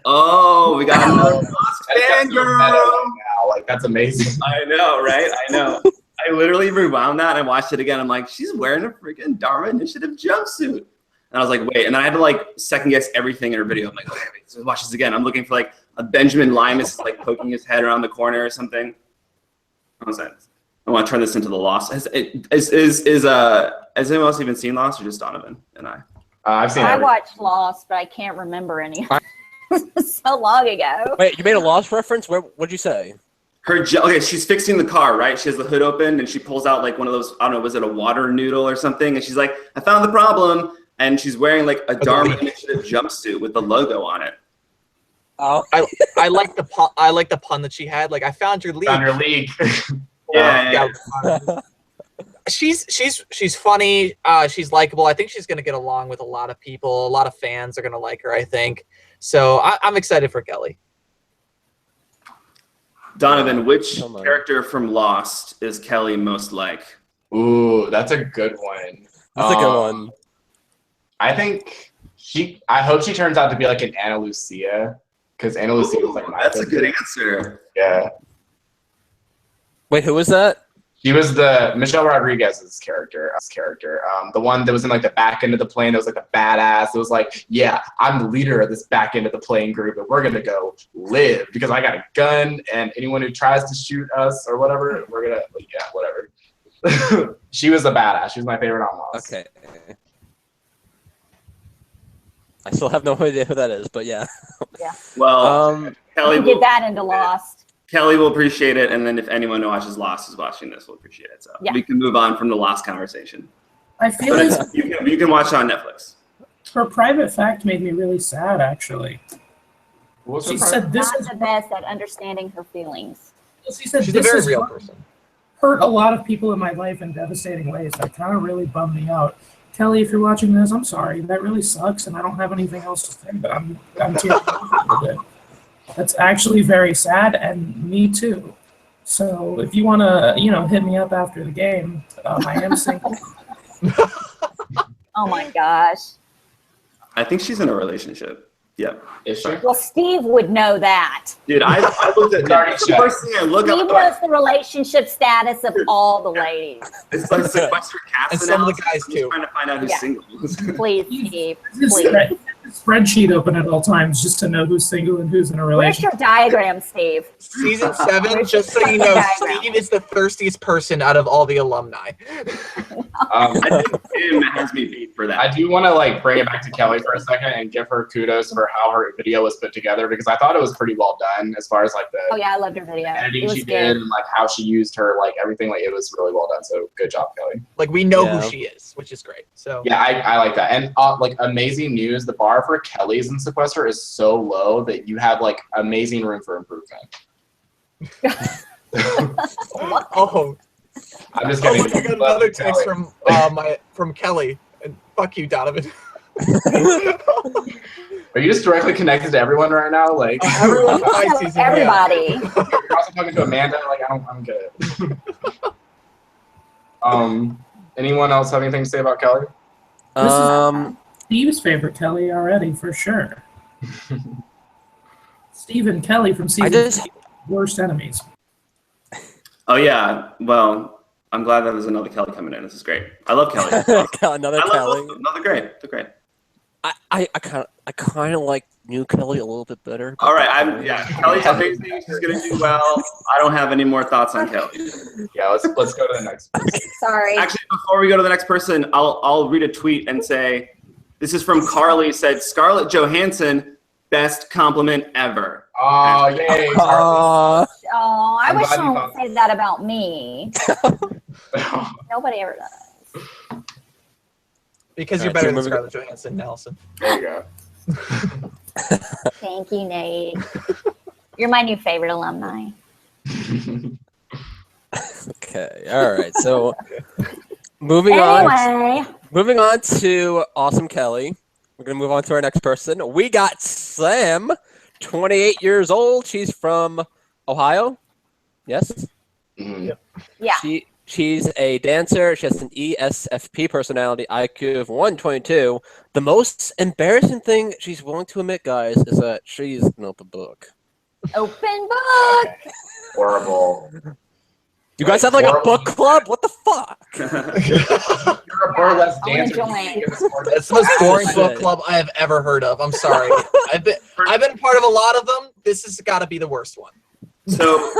Oh, we got another lost That's fan so meta girl. right now. Like that's amazing. I know, right? I know. I literally rewound that and watched it again. I'm like, she's wearing a freaking Dharma Initiative jumpsuit. And I was like, wait. And then I had to like second guess everything in her video. I'm like, okay, wait, so watch this again. I'm looking for like a Benjamin Limas like poking his head around the corner or something. What was that? I want to turn this into the Lost. Has anyone else even seen Lost or just Donovan and I? I've seen I everything. watched Lost, but I can't remember any. So long ago. wait, you made a Lost reference? What'd you say? Okay, she's fixing the car, right? She has the hood open and she pulls out like one of those, I don't know, was it a water noodle or something? And she's like, I found the problem. And she's wearing like a Dharma Initiative jumpsuit with the logo on it. Oh, I like the pun that she had. Like I found your lead. On your league. Yeah. She's funny. She's likable. I think she's gonna get along with a lot of people. A lot of fans are gonna like her, I think. So I'm excited for Kelly. Donovan, which Come on. character from Lost is Kelly most like? Ooh, that's a good one. that's a good one. I think I hope she turns out to be like an Ana Lucia, because Ana Lucia was like my That's a favorite. good answer. Yeah. Wait, who was that? She was the Michelle Rodriguez's character. The one that was in like the back end of the plane. That was like the badass. It was like, yeah, I'm the leader of this back end of the plane group, and we're gonna go live because I got a gun, and anyone who tries to shoot us or whatever, we're gonna whatever. She was the badass. She was my favorite on Lost. Okay. I still have no idea who that is, but yeah. Well, Kelly Who did that into Lost? Kelly will appreciate it, and then if anyone who watches Lost is watching this, will appreciate it. So Yeah. we can move on from the Lost conversation. I feel But as you can watch it on Netflix. her private fact made me really sad, actually. What's She the said this Not is. the best at understanding her feelings. She said She's a this very is real what person. hurt a lot of people in my life in devastating ways. That kind of really bummed me out. Kelly, if you're watching this, I'm sorry. That really sucks, and I don't have anything else to say. But I'm tearing up a little bit. That's actually very sad, and me too. So if you want to, hit me up after the game, I am single. Oh my gosh. I think she's in a relationship. Yeah. Is she? Well, Steve would know that. Dude, I looked at Already the first thing I look Steve up. knows the relationship status of all the ladies. It's like Sequester Access. And some of the analysis. guys, I'm just too. trying to find out who's Yeah. single. Please, Steve. This Please. spreadsheet open at all times just to know who's single and who's in a Where's relationship. your diagram, Steve? Season 7, just so you know, Steve is the thirstiest person out of all the alumni. I think Tim has me beat for that. I do want to bring it back to Kelly for a second and give her kudos for how her video was put together, because I thought it was pretty well done as far as the Oh yeah, I loved her video. editing It was she good. did and how she used her everything. It was really well done. So good job, Kelly. We know Yeah. who she is, which is great. So Yeah, I like that. And amazing news, the bar for Kelly's in Sequester is so low that you have amazing room for improvement. Oh, I'm just oh kidding. look, I got another text from Kelly. And fuck you, Donovan. Are you just directly connected to everyone right now? Everyone in my season. Yeah. Everybody. You're also talking to Amanda. I'm good. Anyone else have anything to say about Kelly? Steve's favorite Kelly already, for sure. Steve and Kelly from season 2, worst enemies. Oh yeah. Well, I'm glad that there's another Kelly coming in. This is great. I love Kelly. Another I love Kelly. both of them. No, they're great. They're great. I kind of like new Kelly a little bit better. All right. Kelly's amazing. She's gonna do well. I don't have any more thoughts on Kelly. Yeah, let's go to the next person. Sorry. Actually, before we go to the next person, I'll read a tweet and say, this is from Carly. Said Scarlett Johansson, best compliment ever. Oh, yay. Aw. Oh, I I'm wish glad you someone thought- would say that about me. Nobody ever does. Because you're Alright, better so than moving- Scarlett Johansson, Nelson. There you go. Thank you, Nate. You're my new favorite alumni. Okay. All right. So moving on Anyway, to Awesome Kelly. We're gonna move on to our next person. We got Sam, 28 years old. She's from Ohio. Yes. Mhm. yeah. She's a dancer. She has an ESFP personality, IQ of 122. The most embarrassing thing she's willing to admit, guys, is that she's an open book. Open book. Horrible. You guys have a book club? What the fuck? You're a burlesque I'm dancer. enjoying. That's the most boring Shit. book club I have ever heard of. I'm sorry. I've been part of a lot of them. This has got to be the worst one. So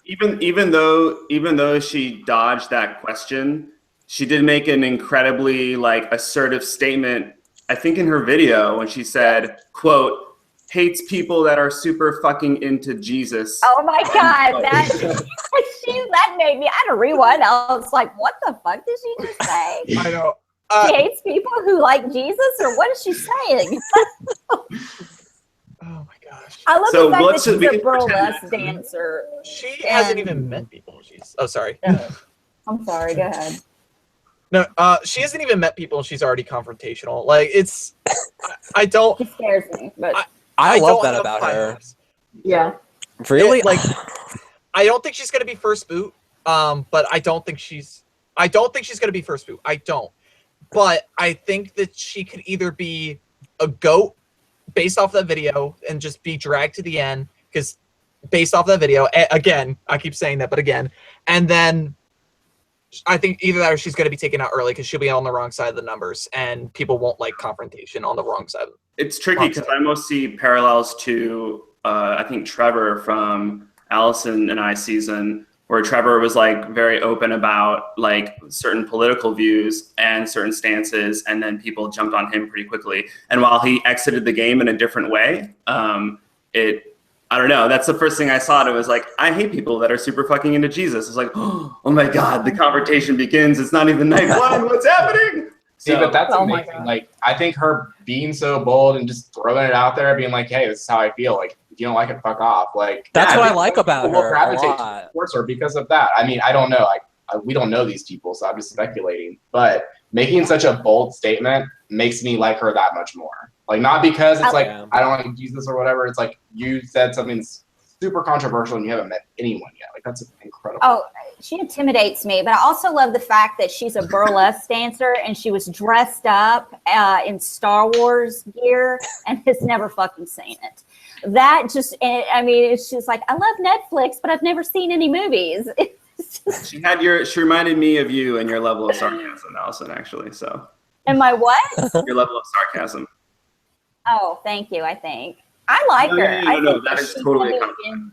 even though she dodged that question, she did make an incredibly assertive statement. I think in her video when she said, "quote hates people that are super fucking into Jesus." Oh my God, that made me. I had to rewind. I was like, "What the fuck did she just say?" I know. She hates people who like Jesus, or what is she saying? Oh my gosh. I love So the fact let's that just- we she's a can pretend burlesque that- dancer. She hasn't even met people. She's sorry. I'm sorry. Go ahead. No, she hasn't even met people and she's already confrontational. I don't. She scares me, but I love don't that have about high her. hopes. yeah. Really? I don't think she's gonna be first boot. But I don't think she's gonna be first boot. I don't. but I think that she could either be a goat based off that video and just be dragged to the end because based off that video, again, I keep saying that, but again, and then I think either that or she's going to be taken out early because she'll be on the wrong side of the numbers and people won't like confrontation on the wrong side. It's tricky because I almost see parallels to I think Trevor from Allison and I season, where Trevor was like very open about like certain political views and certain stances, and then people jumped on him pretty quickly. And while he exited the game in a different way, I don't know. That's the first thing I saw. It was like, I hate people that are super fucking into Jesus. It's like, oh my God, the confrontation begins. It's not even night one. What's happening? See, but that's amazing. Like, I think her being so bold and just throwing it out there, being like, hey, this is how I feel. Like, if you don't like it, fuck off. Like, that's yeah, what I like about her. Gravitate towards her because of that. I mean, I don't know. We don't know these people, so I'm just speculating. But making such a bold statement makes me like her that much more. Like, not because it's like, I don't like Jesus or whatever. It's like you said something super controversial and you haven't met anyone yet. Like, that's incredible. Oh, she intimidates me, but I also love the fact that she's a burlesque dancer and she was dressed up in Star Wars gear and has never fucking seen it. That just, I mean, it's just like, I love Netflix, but I've never seen any movies. She reminded me of you and your level of sarcasm, Allison, actually. So. Am I what? Your level of sarcasm. Oh, thank you. I think I like her. No, that is totally in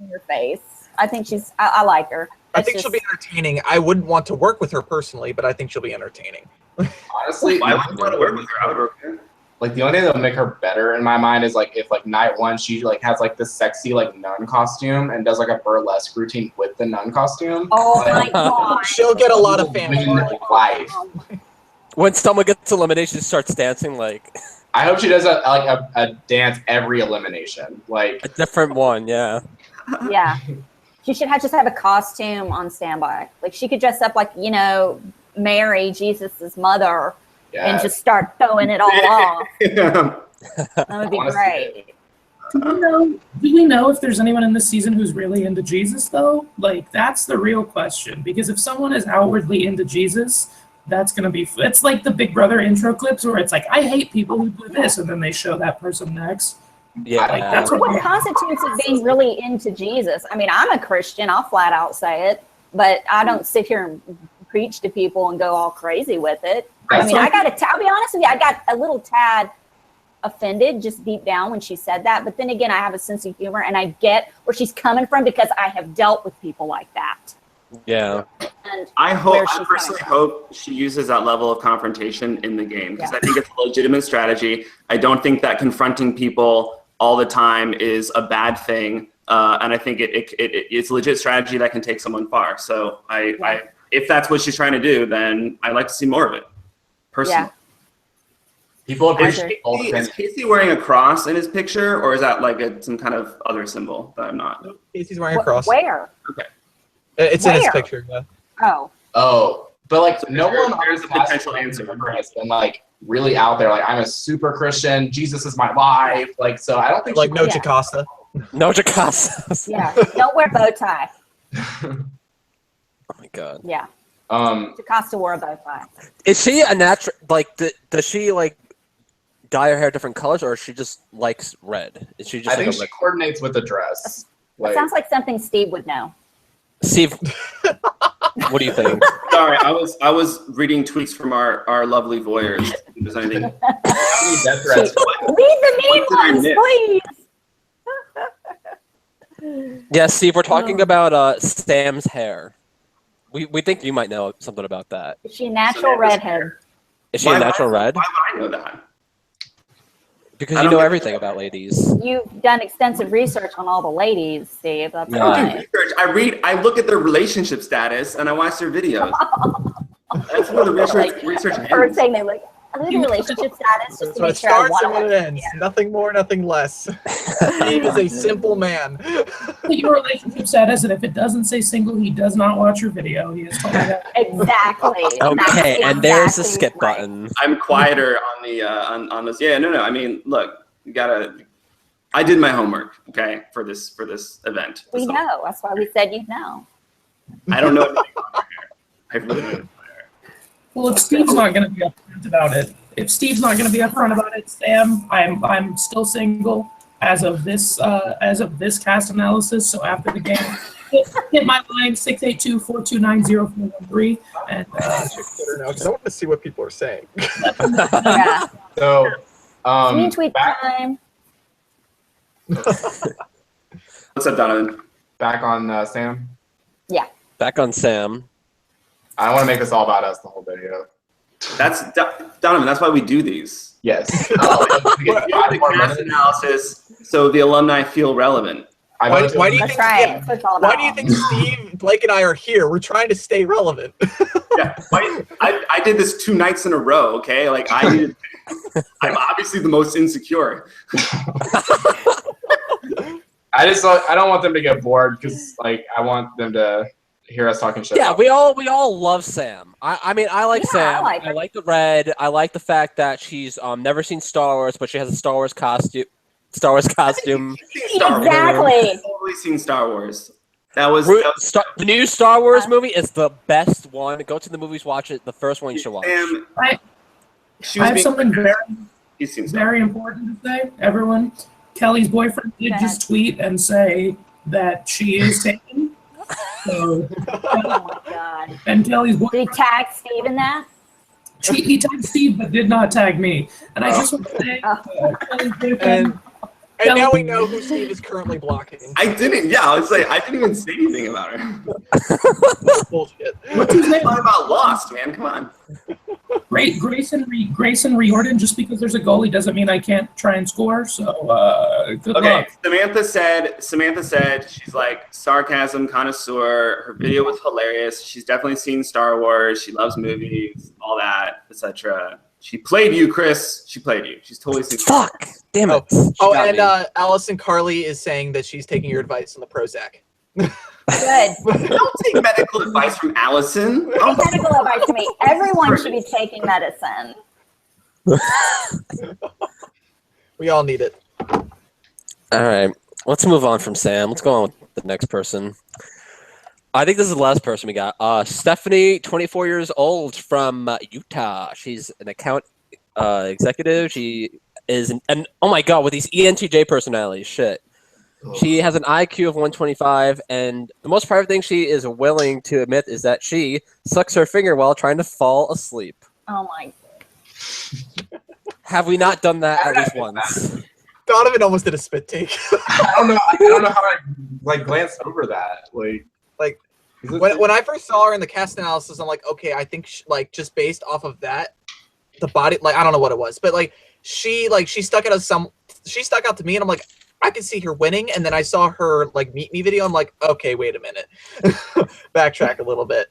your face. I think I like her. I think she'll be entertaining. I wouldn't want to work with her personally, but I think she'll be entertaining. Honestly, I wouldn't want to work with her. I would work with her. Like, the only thing that would make her better in my mind is like if like night one she like has like this sexy like nun costume and does like a burlesque routine with the nun costume. Oh like, my God! She'll get a lot of fans. Life. When someone gets eliminated, she starts dancing like. I hope she does a dance every elimination, like a different one. Yeah. Yeah, she should just have a costume on standby. Like she could dress up like Mary, Jesus's mother, and just start throwing it all off. That would be great. Do we know if there's anyone in this season who's really into Jesus, though? Like, that's the real question. Because if someone is outwardly into Jesus, that's going to be... It's like the Big Brother intro clips where it's like, I hate people who do this, and then they show that person next. Yeah. Like, that's what constitutes as being really into Jesus? I mean, I'm a Christian. I'll flat out say it. But I don't sit here and preach to people and go all crazy with it. I mean, I'll be honest with you, I got a little tad offended just deep down when she said that. But then again, I have a sense of humor and I get where she's coming from because I have dealt with people like that. Yeah. And I personally hope she uses that level of confrontation in the game because I think it's a legitimate strategy. I don't think that confronting people all the time is a bad thing. And I think it's a legit strategy that can take someone far. So if that's what she's trying to do, then I'd like to see more of it. Personally. Yeah. People appreciate Is Casey wearing a cross in his picture, or is that like some kind of other symbol that I'm not? Casey's wearing a cross. Where? Okay. It's in his picture. Yeah. Oh, but like no one. There's a potential answer. Has been like really out there. Like, I'm a super Christian. Jesus is my life. Like, so I don't think like no Jocasta. No Jocasta. Yeah. Don't wear a bow tie. Oh my God. Yeah. Jocasta wore a bow tie. Is she a natural? Like, does she like dye her hair different colors, or she just likes red? Is she just? I think she coordinates with the dress. It sounds like something Steve would know. Steve, what do you think? Sorry, I was reading tweets from our lovely voyeurs. If there's anything. Death threats. Leave the mean ones, please. Yeah, Steve, we're talking about Sam's hair. We think you might know something about that. Is she a natural redhead? Is she a natural red? Why would I know that? Because you know everything about ladies. You've done extensive research on all the ladies, Steve. That's I don't do research. I look at their relationship status and I watch their videos. That's where the research ends. First thing they look at the relationship status just to So make it sure I starts and want it ends. Nothing more, nothing less. Steve is a simple man. Your relationship status, and if it doesn't say single, he does not watch your video. He has told me that. Exactly. Okay, and there's the skip button. I'm quieter on the on this. Yeah, no. I mean, look, you gotta. I did my homework, okay, for this event. We know. That's why we said you know. I don't know anything about her hair. I really don't know about her hair. Well, if Steve's not going to be upfront about it, Sam, I'm still single as of this cast analysis. So after the game, hit my line 682-429-0413 and Check Twitter now because I want to see what people are saying. Yeah. So, Mean tweet back, time. What's up, Donovan? back on Sam. Back on Sam. I don't want to make this all about us the whole video. That's Donovan. That's why we do these. Yes. We get the cast analysis, so the alumni feel relevant. Why do you That's think? right. Yeah, That's what it's all why about. do you think Steve, Blake, and I are here? We're trying to stay relevant. Yeah, I did this 2 nights in a row. Okay, like I'm obviously the most insecure. I don't want them to get bored because like I want them to hear us talking shit. Yeah, we all love Sam. I mean, I like Yeah, Sam. I like I her. like the red. I like the fact that she's never seen Star Wars, but she has a Star Wars costume. Exactly. Totally seen Star Wars. That was The new Star Wars movie is the best one. Go to the movies, watch it. The first one you should watch. Sam. I She I was have being, something he's seen Star Wars. very important to say. Everyone, Kelly's boyfriend did just tweet and say that she is taken. So, Oh my God. and Kelly's Did he boyfriend, tag Steve in that? he tagged Steve but did not tag me. And I just want to say, Kelly's boyfriend. And now we know who Steve is currently blocking. I didn't. Yeah, I was like, I didn't even say anything about her. Bullshit. What's his name? Talk about Lost, man. Come on. Grayson Riordan. Just because there's a goalie doesn't mean I can't try and score. So good Okay, luck. Samantha said she's like sarcasm connoisseur. Her video was hilarious. She's definitely seen Star Wars. She loves movies, all that, etc. She played you, Chris. She played you. She's totally seen Star Fuck! Damn it! Oh, She got and me. Allison Carley is saying that she's taking your advice on the Prozac. Good. Wars. Don't take medical advice from Allison. Take medical advice to me. Everyone should be taking medicine. We all need it. All right, let's move on from Sam. Let's go on with the next person. I think this is the last person we got. Stephanie, 24 years old from Utah. She's an account executive. She is and oh my god, with these ENTJ personalities, shit. She has an IQ of 125, and the most private thing she is willing to admit is that she sucks her finger while trying to fall asleep. Oh my. Have we not done that at least once? Donovan almost did a spit take. I don't know how I like glanced over that. Like is it- when I first saw her in the cast analysis, I'm like, okay, I think like just based off of that, the body, like I don't know what it was, but like she stuck out to me, and I'm like, I could see her winning, and then I saw her like meet me video. I'm like, okay, wait a minute, backtrack a little bit.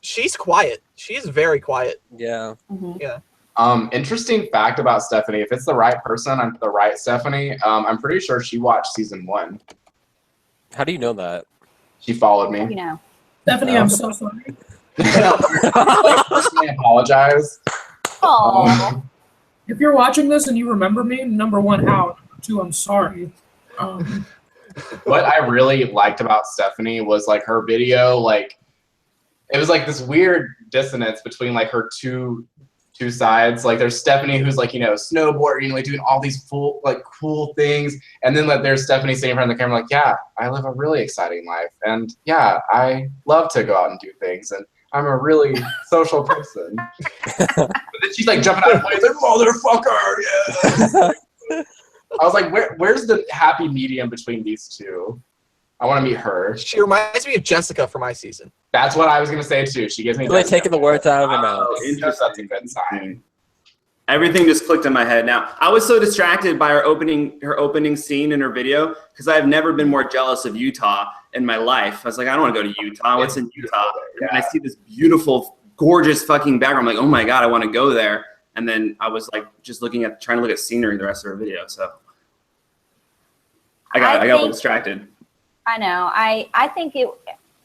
She's quiet. She's very quiet. Yeah. Mhm. Interesting fact about Stephanie. If it's the right person, I'm the right Stephanie. I'm pretty sure she watched season 1. How do you know that? She followed me. You know. Stephanie, I'm so sorry. I personally apologize. Oh. If you're watching this and you remember me, number one, how? Number two, I'm sorry. What I really liked about Stephanie was like her video, like it was like this weird dissonance between like her two sides. Like there's Stephanie who's like, snowboarding, like doing all these cool things, and then like there's Stephanie sitting in front of the camera like, yeah, I live a really exciting life, and yeah, I love to go out and do things, and I'm a really social person. But then she's like jumping out of planes like, motherfucker, yeah. I was like, where's the happy medium between these two? I want to meet her. She reminds me of Jessica from my season. That's what I was gonna say too. She gives me Really taking the words out of her mouth. That's a good sign. Everything just clicked in my head now. I was so distracted by her opening scene in her video because I've never been more jealous of Utah in my life. I was like, I don't want to go to Utah. What's in Utah? Yeah. And I see this beautiful, gorgeous fucking background. I'm like, oh my God, I want to go there. And then I was like, just trying to look at scenery the rest of her video. So I got a little distracted. I know. I think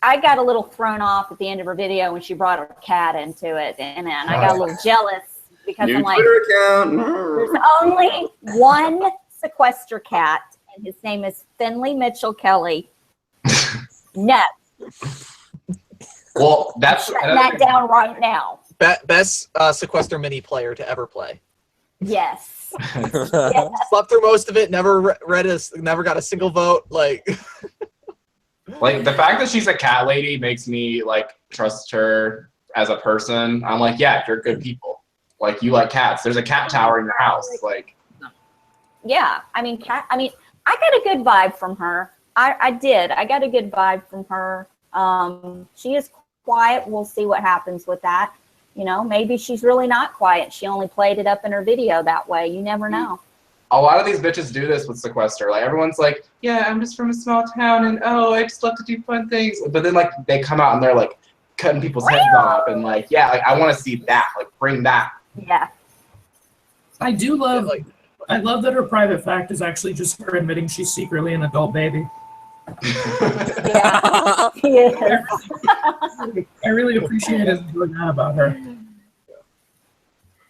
I got a little thrown off at the end of her video when she brought her cat into it, and I got a little jealous because New I'm like, Twitter account. there's only one sequester cat, and his name is Finley Mitchell Kelly. No. Well, that's Shut another that thing. down right now. Best Sequester mini player to ever play. Yes. Yes. Slept through most of it. Never never got a single vote. Like, Like the fact that she's a cat lady makes me like trust her as a person. I'm like, yeah, you're good people. Like you like cats. There's a cat tower in your house. Like, Yeah. I mean, I got a good vibe from her. I did. I got a good vibe from her. She is quiet. We'll see what happens with that. You know, maybe she's really not quiet. She only played it up in her video that way. You never know. a lot of these bitches do this with Sequester. Like everyone's like, yeah, I'm just from a small town and oh, I just love to do fun things. But then like they come out and they're like cutting people's heads off and like, yeah, like I want to see that. Like bring that. Yeah. I do love, like, I love that her private fact is actually just her admitting she's secretly an adult baby. Yeah. Yes. I really appreciated doing that about her.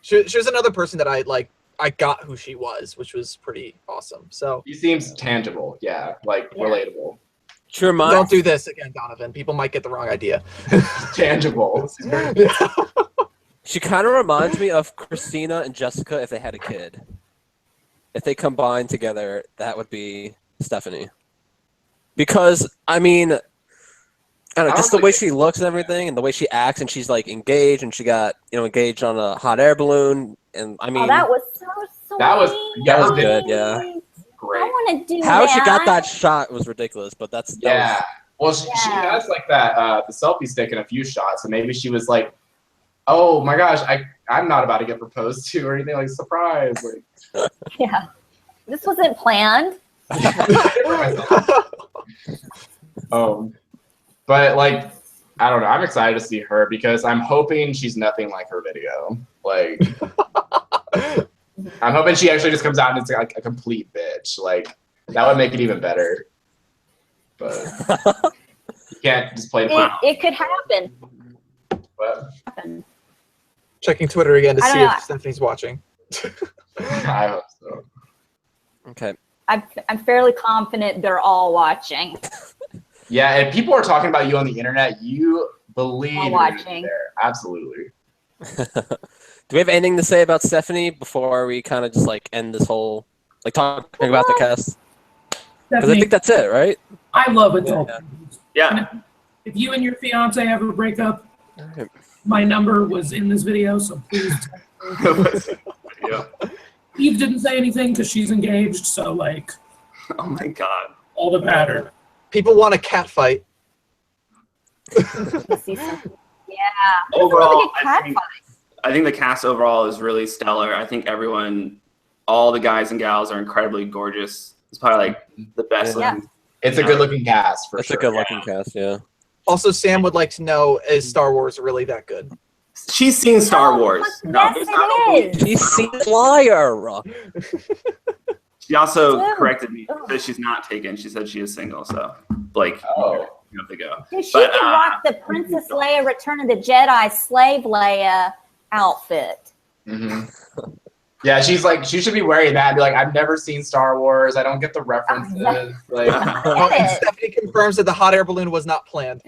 she was another person that I got who she was, which was pretty awesome. So He seems tangible. Yeah, like Yeah. relatable. Sure, don't do this again, Donovan. People might get the wrong idea. Tangible. She kind of reminds me of Christina and Jessica if they had a kid. If they combined together, that would be Stephanie. Because, I mean, I don't know, just the way she looks and everything, and the way she acts, and she's like engaged, and she got engaged on a hot air balloon, and I mean, Oh, that was so sweet. That was good, yeah. I Great. want to do how that. she got that shot was ridiculous, but that Yeah. Well, she Yeah. has like that the selfie stick in a few shots, and maybe she was like, "Oh my gosh, I'm not about to get proposed to or anything, like surprise." Like, Yeah. This wasn't planned. But like, I don't know. I'm excited to see her because I'm hoping she's nothing like her video. Like, I'm hoping she actually just comes out and it's like a complete bitch. Like, that would make it even better. But you can't just play it. It could happen. But Checking Twitter again to I see don't know. if Stephanie's watching. I hope so. okay. I'm fairly confident they're all watching. Yeah, if people are talking about you on the internet, you believe While you're gonna be watching. there. Absolutely. Do we have anything to say about Stephanie before we kind of just like end this whole like talking about the cast? Because I Stephanie, think that's it, right? I love adult Yeah. babies. Yeah. If you and your fiance ever break up, Alright. my number was in this video, so please. Yeah. Eve didn't say anything because she's engaged, so like Oh my god. all the better. People want a cat fight. See some- Yeah. Overall, Look at cat I think the cast overall is really stellar. I think all the guys and gals are incredibly gorgeous. It's probably like the best Yeah. looking. It's a good looking cast for That's sure. a good looking cast, yeah. Also, Sam would like to know, is Star Wars really that good? She's seen Star Wars. Yes, there's it is. She's seen Liar. She also Dude. corrected me. She said she's not taken. She said she is single. So, Blake, Oh. you have to go. Dude, she But, could rock the Princess Leia Return of the Jedi Slave Leia outfit. hmm Yeah, she's like, she should be wearing that and be like, I've never seen Star Wars. I don't get the references. Like, Oh, and Stephanie confirms that the hot air balloon was not planned.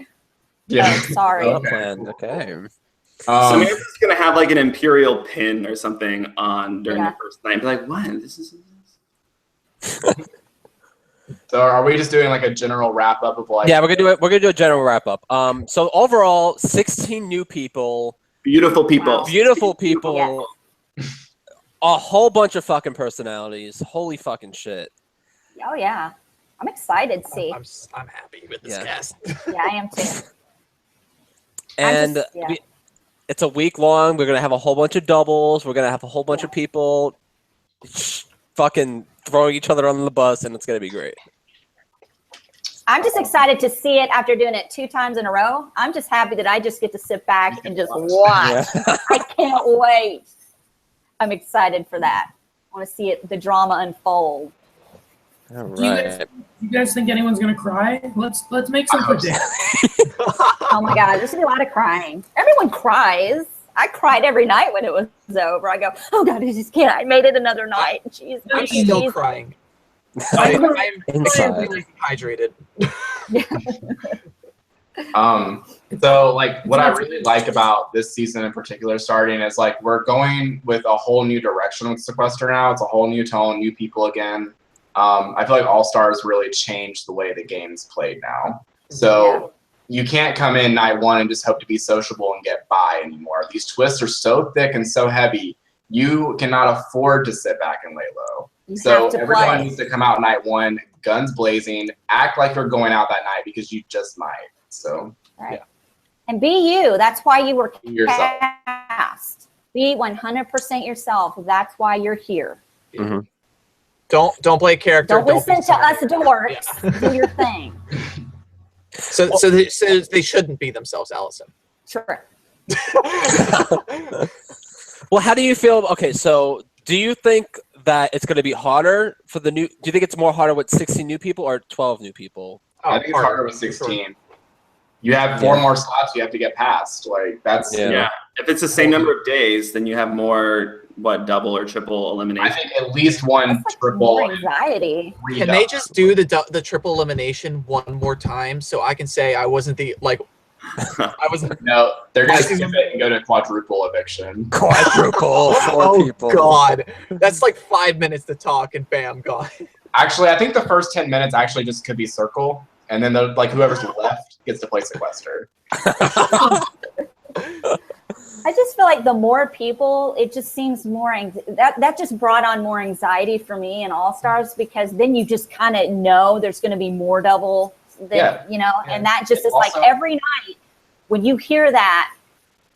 yeah. Oh, sorry. Well planned. Okay. So maybe it's gonna have like an imperial pin or something on during Yeah. the first night. Be like, what? This is. So are we just doing like a general wrap up of like? Yeah, we're gonna do it. We're gonna do a general wrap up. So overall, 16 new people, Beautiful people. Wow. beautiful people, a whole bunch of fucking personalities. Holy fucking shit. Oh yeah, I'm excited to see. I'm happy with this Yeah. cast. Yeah, I am too. And yeah. it's a week long. We're gonna have a whole bunch of doubles. We're gonna have a whole bunch of people fucking throwing each other on the bus, and it's gonna be great. I'm just excited to see it after doing it 2 times in a row. I'm just happy that I just get to sit back and just watch. Yeah. I can't wait. I'm excited for that. I want to see it, the drama unfold. All Do you guys think anyone's gonna cry? Let's make some predictions. Oh my God, there's gonna be a lot of crying. Everyone cries. I cried every night when it was over. I go, oh God, I just can't. I made it another night. Jeez, I'm jeez, still jeez. crying. I'm I'm Inside. extremely dehydrated. So like what I really like about this season in particular starting is like we're going with a whole new direction with Sequester now. It's a whole new tone, new people again. I feel like All Stars really changed the way the game's played now. So you can't come in night one and just hope to be sociable and get by anymore. These twists are so thick and so heavy, you cannot afford to sit back and lay low. So everyone needs to come out night one, guns blazing, act like you're going out that night because you just might. So and be you. That's why you were yourself. cast. Be 100% yourself. That's why you're here. Mm-hmm. Don't play a character. Don't listen to us Yeah. dorks. Do your thing. So they shouldn't be themselves, Allison. Sure. Well, how do you feel? Okay, so do you think that it's going to be harder for the new? Do you think it's more harder with 16 new people or 12 new people? I think it's harder with 16. You have 4 more slots you have to get past. Like that's Yeah. If it's the same number of days, then you have more double or triple elimination. I think at least one That's like triple. more anxiety. Can they just do the triple elimination one more time so I can say I wasn't the I wasn't. No, they're gonna skip it and go to quadruple eviction. Quadruple, 4 people. God, that's like 5 minutes to talk and bam, gone. Actually, I think the first 10 minutes actually just could be circle, and then like whoever's left gets to play Sequester. I just feel like the more people, it just seems more that just brought on more anxiety for me in All Stars because then you just kind of know there's going to be more double than and that just is Also, like every night when you hear that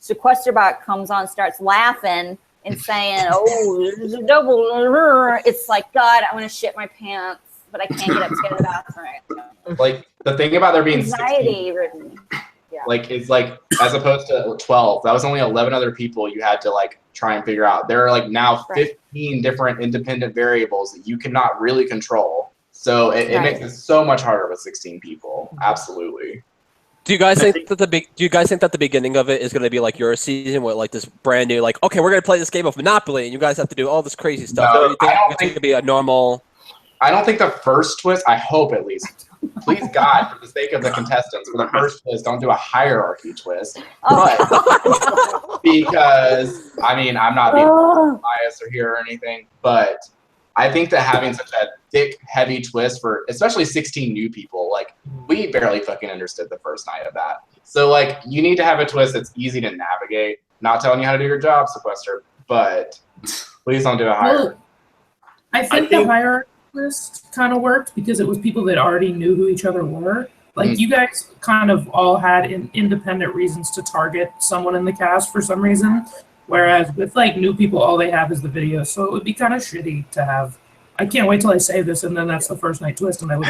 Sequesterbot comes on, starts laughing and saying, "Oh, there's a double," it's like God, I want to shit my pants, but I can't get upstairs to the bathroom. Like the thing about there being 16, Anxiety ridden. like it's like as opposed to 12, that was only 11 other people you had to like try and figure out. There are like now 15 different independent variables that you cannot really control. So it makes it so much harder with 16 people. Absolutely. Do you guys think that the beginning of it is going to be like your season with like this brand new like okay we're going to play this game of Monopoly and you guys have to do all this crazy stuff? No, or do you think it's going to be a normal? I don't think the first twist. I hope at least. Please God, for the sake of the contestants, for the first twist, don't do a hierarchy twist. But because I mean, I'm not being biased or here or anything, but I think that having such a thick, heavy twist for especially 16 new people, like we barely fucking understood the first night of that. So like you need to have a twist that's easy to navigate. Not telling you how to do your job, Sequester, but please don't do a hierarchy. Well, I think the hierarchy twist kind of worked because it was people that already knew who each other were. Like you guys kind of all had independent reasons to target someone in the cast for some reason. Whereas with like new people, all they have is the video. So it would be kind of shitty to have. I can't wait till I say this, and then that's the first night twist, and I look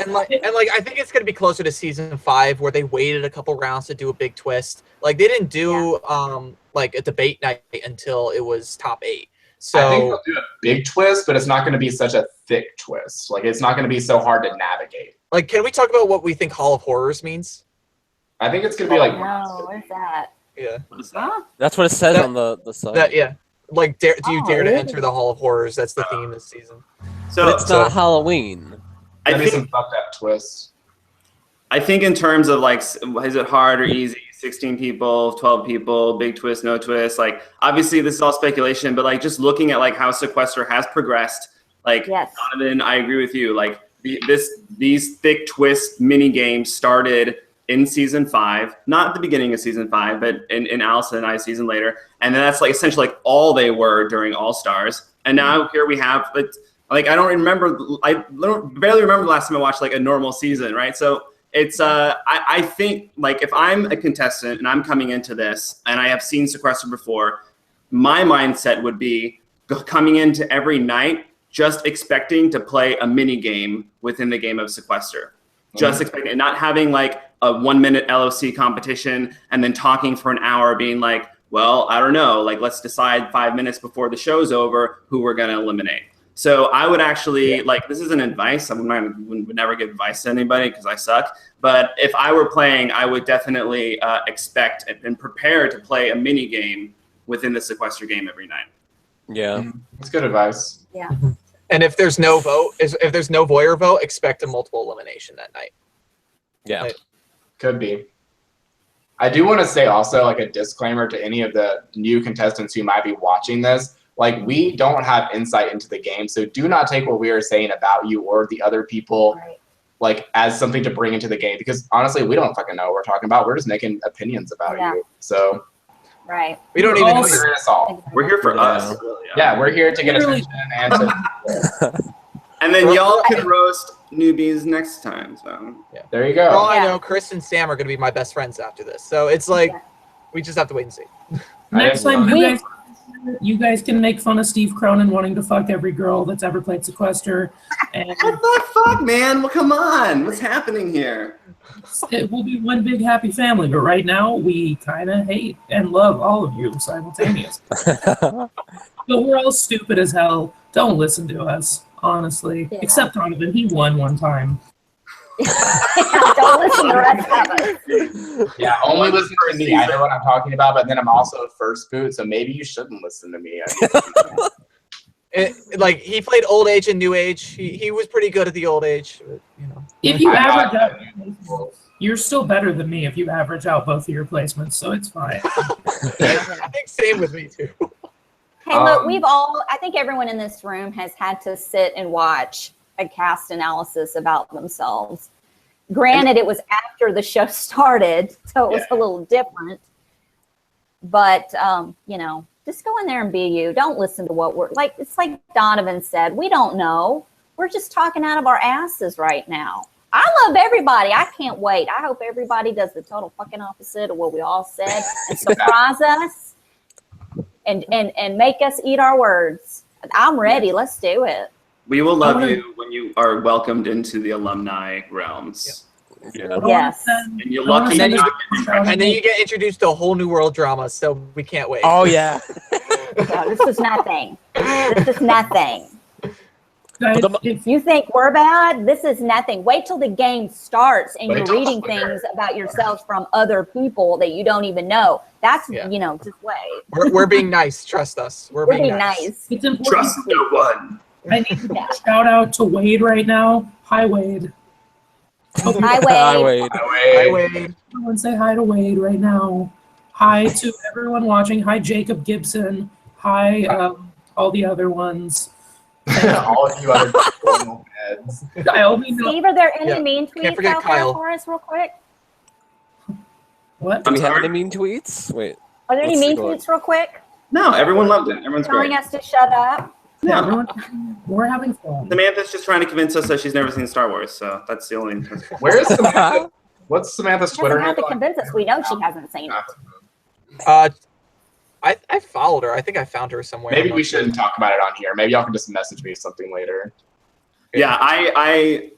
like and like I think it's gonna be closer to season 5 where they waited a couple rounds to do a big twist. Like they didn't do like a debate night until it was top 8. So I think they'll do a big twist, but it's not going to be such a thick twist. Like it's not going to be so hard to navigate. Like, can we talk about what we think Hall of Horrors means? I think it's going to be like. No, what is that? Yeah. What is that? That's what it says on the side. Like, do you dare to really? enter the Hall of Horrors? That's the theme this season. So But it's not Halloween. There'll be I some think fucked up twists. I think in terms of like, is it hard or easy? 16 people, 12 people, big twist, no twist. Like, obviously this is all speculation, but like just looking at like how Sequester has progressed, like Donovan, I agree with you. Like these thick twist mini games started in season 5, not at the beginning of season 5, but in Allison and I season later. And then that's like essentially like all they were during All Stars. And now here we have like I barely remember the last time I watched like a normal season, right? So it's I think like if I'm a contestant and I'm coming into this and I have seen Sequester before, my mindset would be coming into every night just expecting to play a mini game within the game of Sequester. Just expecting and not having like a 1-minute LOC competition and then talking for an hour being like, well, I don't know, like let's decide 5 minutes before the show's over who we're gonna eliminate. So I would actually, like, this isn't advice. I would never give advice to anybody because I suck. But if I were playing, I would definitely expect and prepare to play a mini game within the Sequester game every night. Yeah. That's good advice. Yeah. And if there's no vote, if there's no voyeur vote, expect a multiple elimination that night. Yeah. Like, Could be. I do want to say also, like, a disclaimer to any of the new contestants who might be watching this. Like, we don't have insight into the game, so do not take what we are saying about you or the other people like as something to bring into the game, because honestly, we don't fucking know what we're talking about. We're just making opinions about you. So we don't even know figure us all. We're here for us. Really, Yeah, we're here to get attention and to. And then y'all can roast newbies next time. So there you For all go. I know, Chris and Sam are going to be my best friends after this. So it's like, we just have to wait and see. Next time, you guys can make fun of Steve Cronin wanting to fuck every girl that's ever played Sequester. And what the fuck, man? Well, come on. What's happening here? it will be one big happy family. But right now, we kind of hate and love all of you simultaneously. But we're all stupid as hell. Don't listen to us, honestly. Yeah. Except Donovan. He won one time. Don't listen to the rest of us. Yeah, only listen to me. I know what I'm talking about, but then I'm also a first boot, so maybe you shouldn't listen to me. Like, he played old age and new age. He was pretty good at the old age. But, you know. If you average out, you're still better than me if you average out both of your placements, so it's fine. I think same with me too. Hey, look, I think everyone in this room has had to sit and watch a cast analysis about themselves. Granted, it was after the show started, so it was a little different. But, you know, just go in there and be you. Don't listen to what we're like. It's like Donovan said, we don't know. We're just talking out of our asses right now. I love everybody. I can't wait. I hope everybody does the total fucking opposite of what we all said and surprise us and make us eat our words. I'm ready. Let's do it. We will love you when you are welcomed into the alumni realms. Yeah. Yes. And you're lucky. And then you get introduced to a whole new world drama, so we can't wait. Oh yeah. No, this is nothing. This is nothing. Guys, If you think we're bad, this is nothing. Wait till the game starts and you're reading things about yourselves from other people that you don't even know. That's, you know, just wait. We're being nice. Trust us. We're being nice. It's important. Trust no one. I need to shout out to Wade right now. Hi, Wade. Hi, Wade. Hi, Wade. Hi, Wade. Everyone say hi to Wade right now. Hi to everyone watching. Hi, Jacob Gibson. Hi, all the other ones. All of you other normal heads. I only know. Steve, are there any mean tweets forget out Kyle. there for us real quick? What? Do we have any mean tweets? Wait. Are there any Let's mean see what- tweets real quick? No, everyone loved it. Everyone's Telling great. us to shut up? Yeah. Everyone, we're having fun. Samantha's just trying to convince us that she's never seen Star Wars, so that's the only. Where is Samantha? What's Samantha's She Twitter doesn't have to handle? convince us. We know she hasn't seen it. I followed her. I think I found her somewhere. Maybe we shouldn't talk about it on here. Maybe y'all can just message me something later. Yeah, I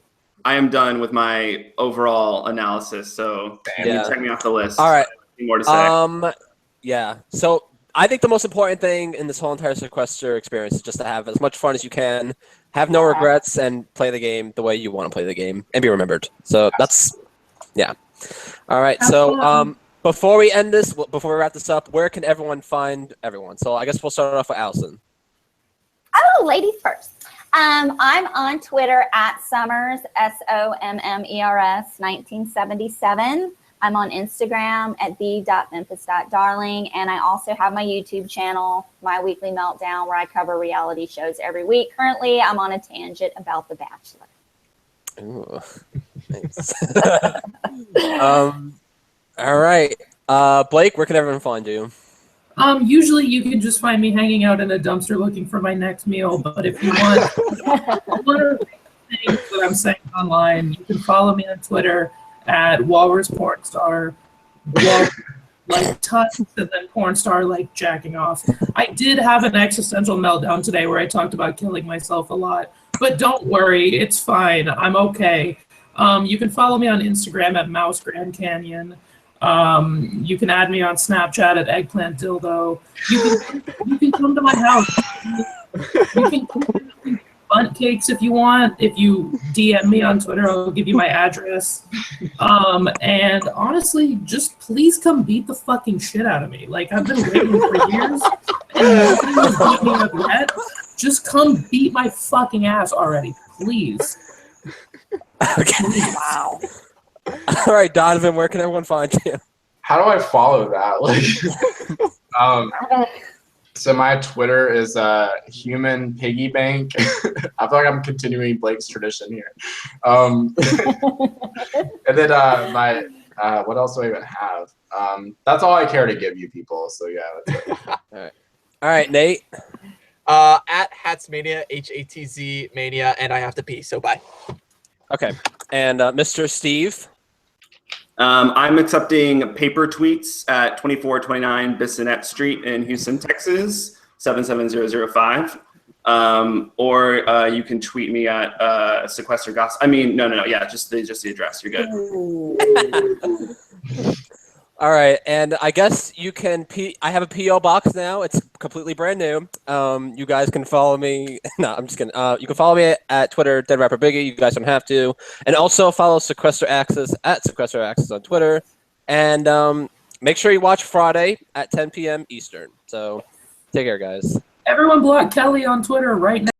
am done with my overall analysis, so you Yeah. can check me off the list. All right. Nothing more to say. Yeah. So I think the most important thing in this whole entire Sequester experience is just to have as much fun as you can, have no regrets, and play the game the way you want to play the game and be remembered. So that's, yeah. All right. So before we end this, before we wrap this up, where can everyone find everyone? So I guess we'll start off with Allison. Oh, ladies first. I'm on Twitter at Summers, SOMMERS 1977. I'm on Instagram at the.memphis.darling, and I also have my YouTube channel, My Weekly Meltdown, where I cover reality shows every week. Currently, I'm on a tangent about The Bachelor. Ooh, nice. All right. Blake, where can everyone find you? Usually you can just find me hanging out in a dumpster looking for my next meal, but if you want one of the things that I'm saying online, you can follow me on Twitter at Walrus Pornstar, like tuts, and then Pornstar like jacking off. I did have an existential meltdown today where I talked about killing myself a lot, but don't worry, it's fine. I'm okay. You can follow me on Instagram at Mouse Grand Canyon. You can add me on Snapchat at Eggplant Dildo. You can come to my house. You can come bunt cakes if you want. If you DM me on Twitter, I'll give you my address. And honestly, just please come beat the fucking shit out of me. Like, I've been waiting for years, and nobody has beat me up yet. Just come beat my fucking ass already, please. Okay. Wow. All right, Donovan, where can everyone find you? How do I follow that? Like, so my Twitter is human piggy bank. I feel like I'm continuing Blake's tradition here. And then my what else do I even have? That's all I care to give you people. So yeah, that's it. All right, Nate. At Hatsmania, HATZ Mania, and I have to pee, so bye. Okay, and Mr. Steve. I'm accepting paper tweets at 2429 Bissonnette Street in Houston, Texas, 77005. Or you can tweet me at Sequester Gossip. I mean, no, yeah, just the address. You're good. All right, and I guess you can. I have a PO box now. It's completely brand new. You guys can follow me. No, I'm just kidding. You can follow me at Twitter, Dead Rapper Biggie. You guys don't have to, and also follow Sequester Access at Sequester Access on Twitter, and make sure you watch Friday at 10 p.m. Eastern. So, take care, guys. Everyone block Kelly on Twitter right now.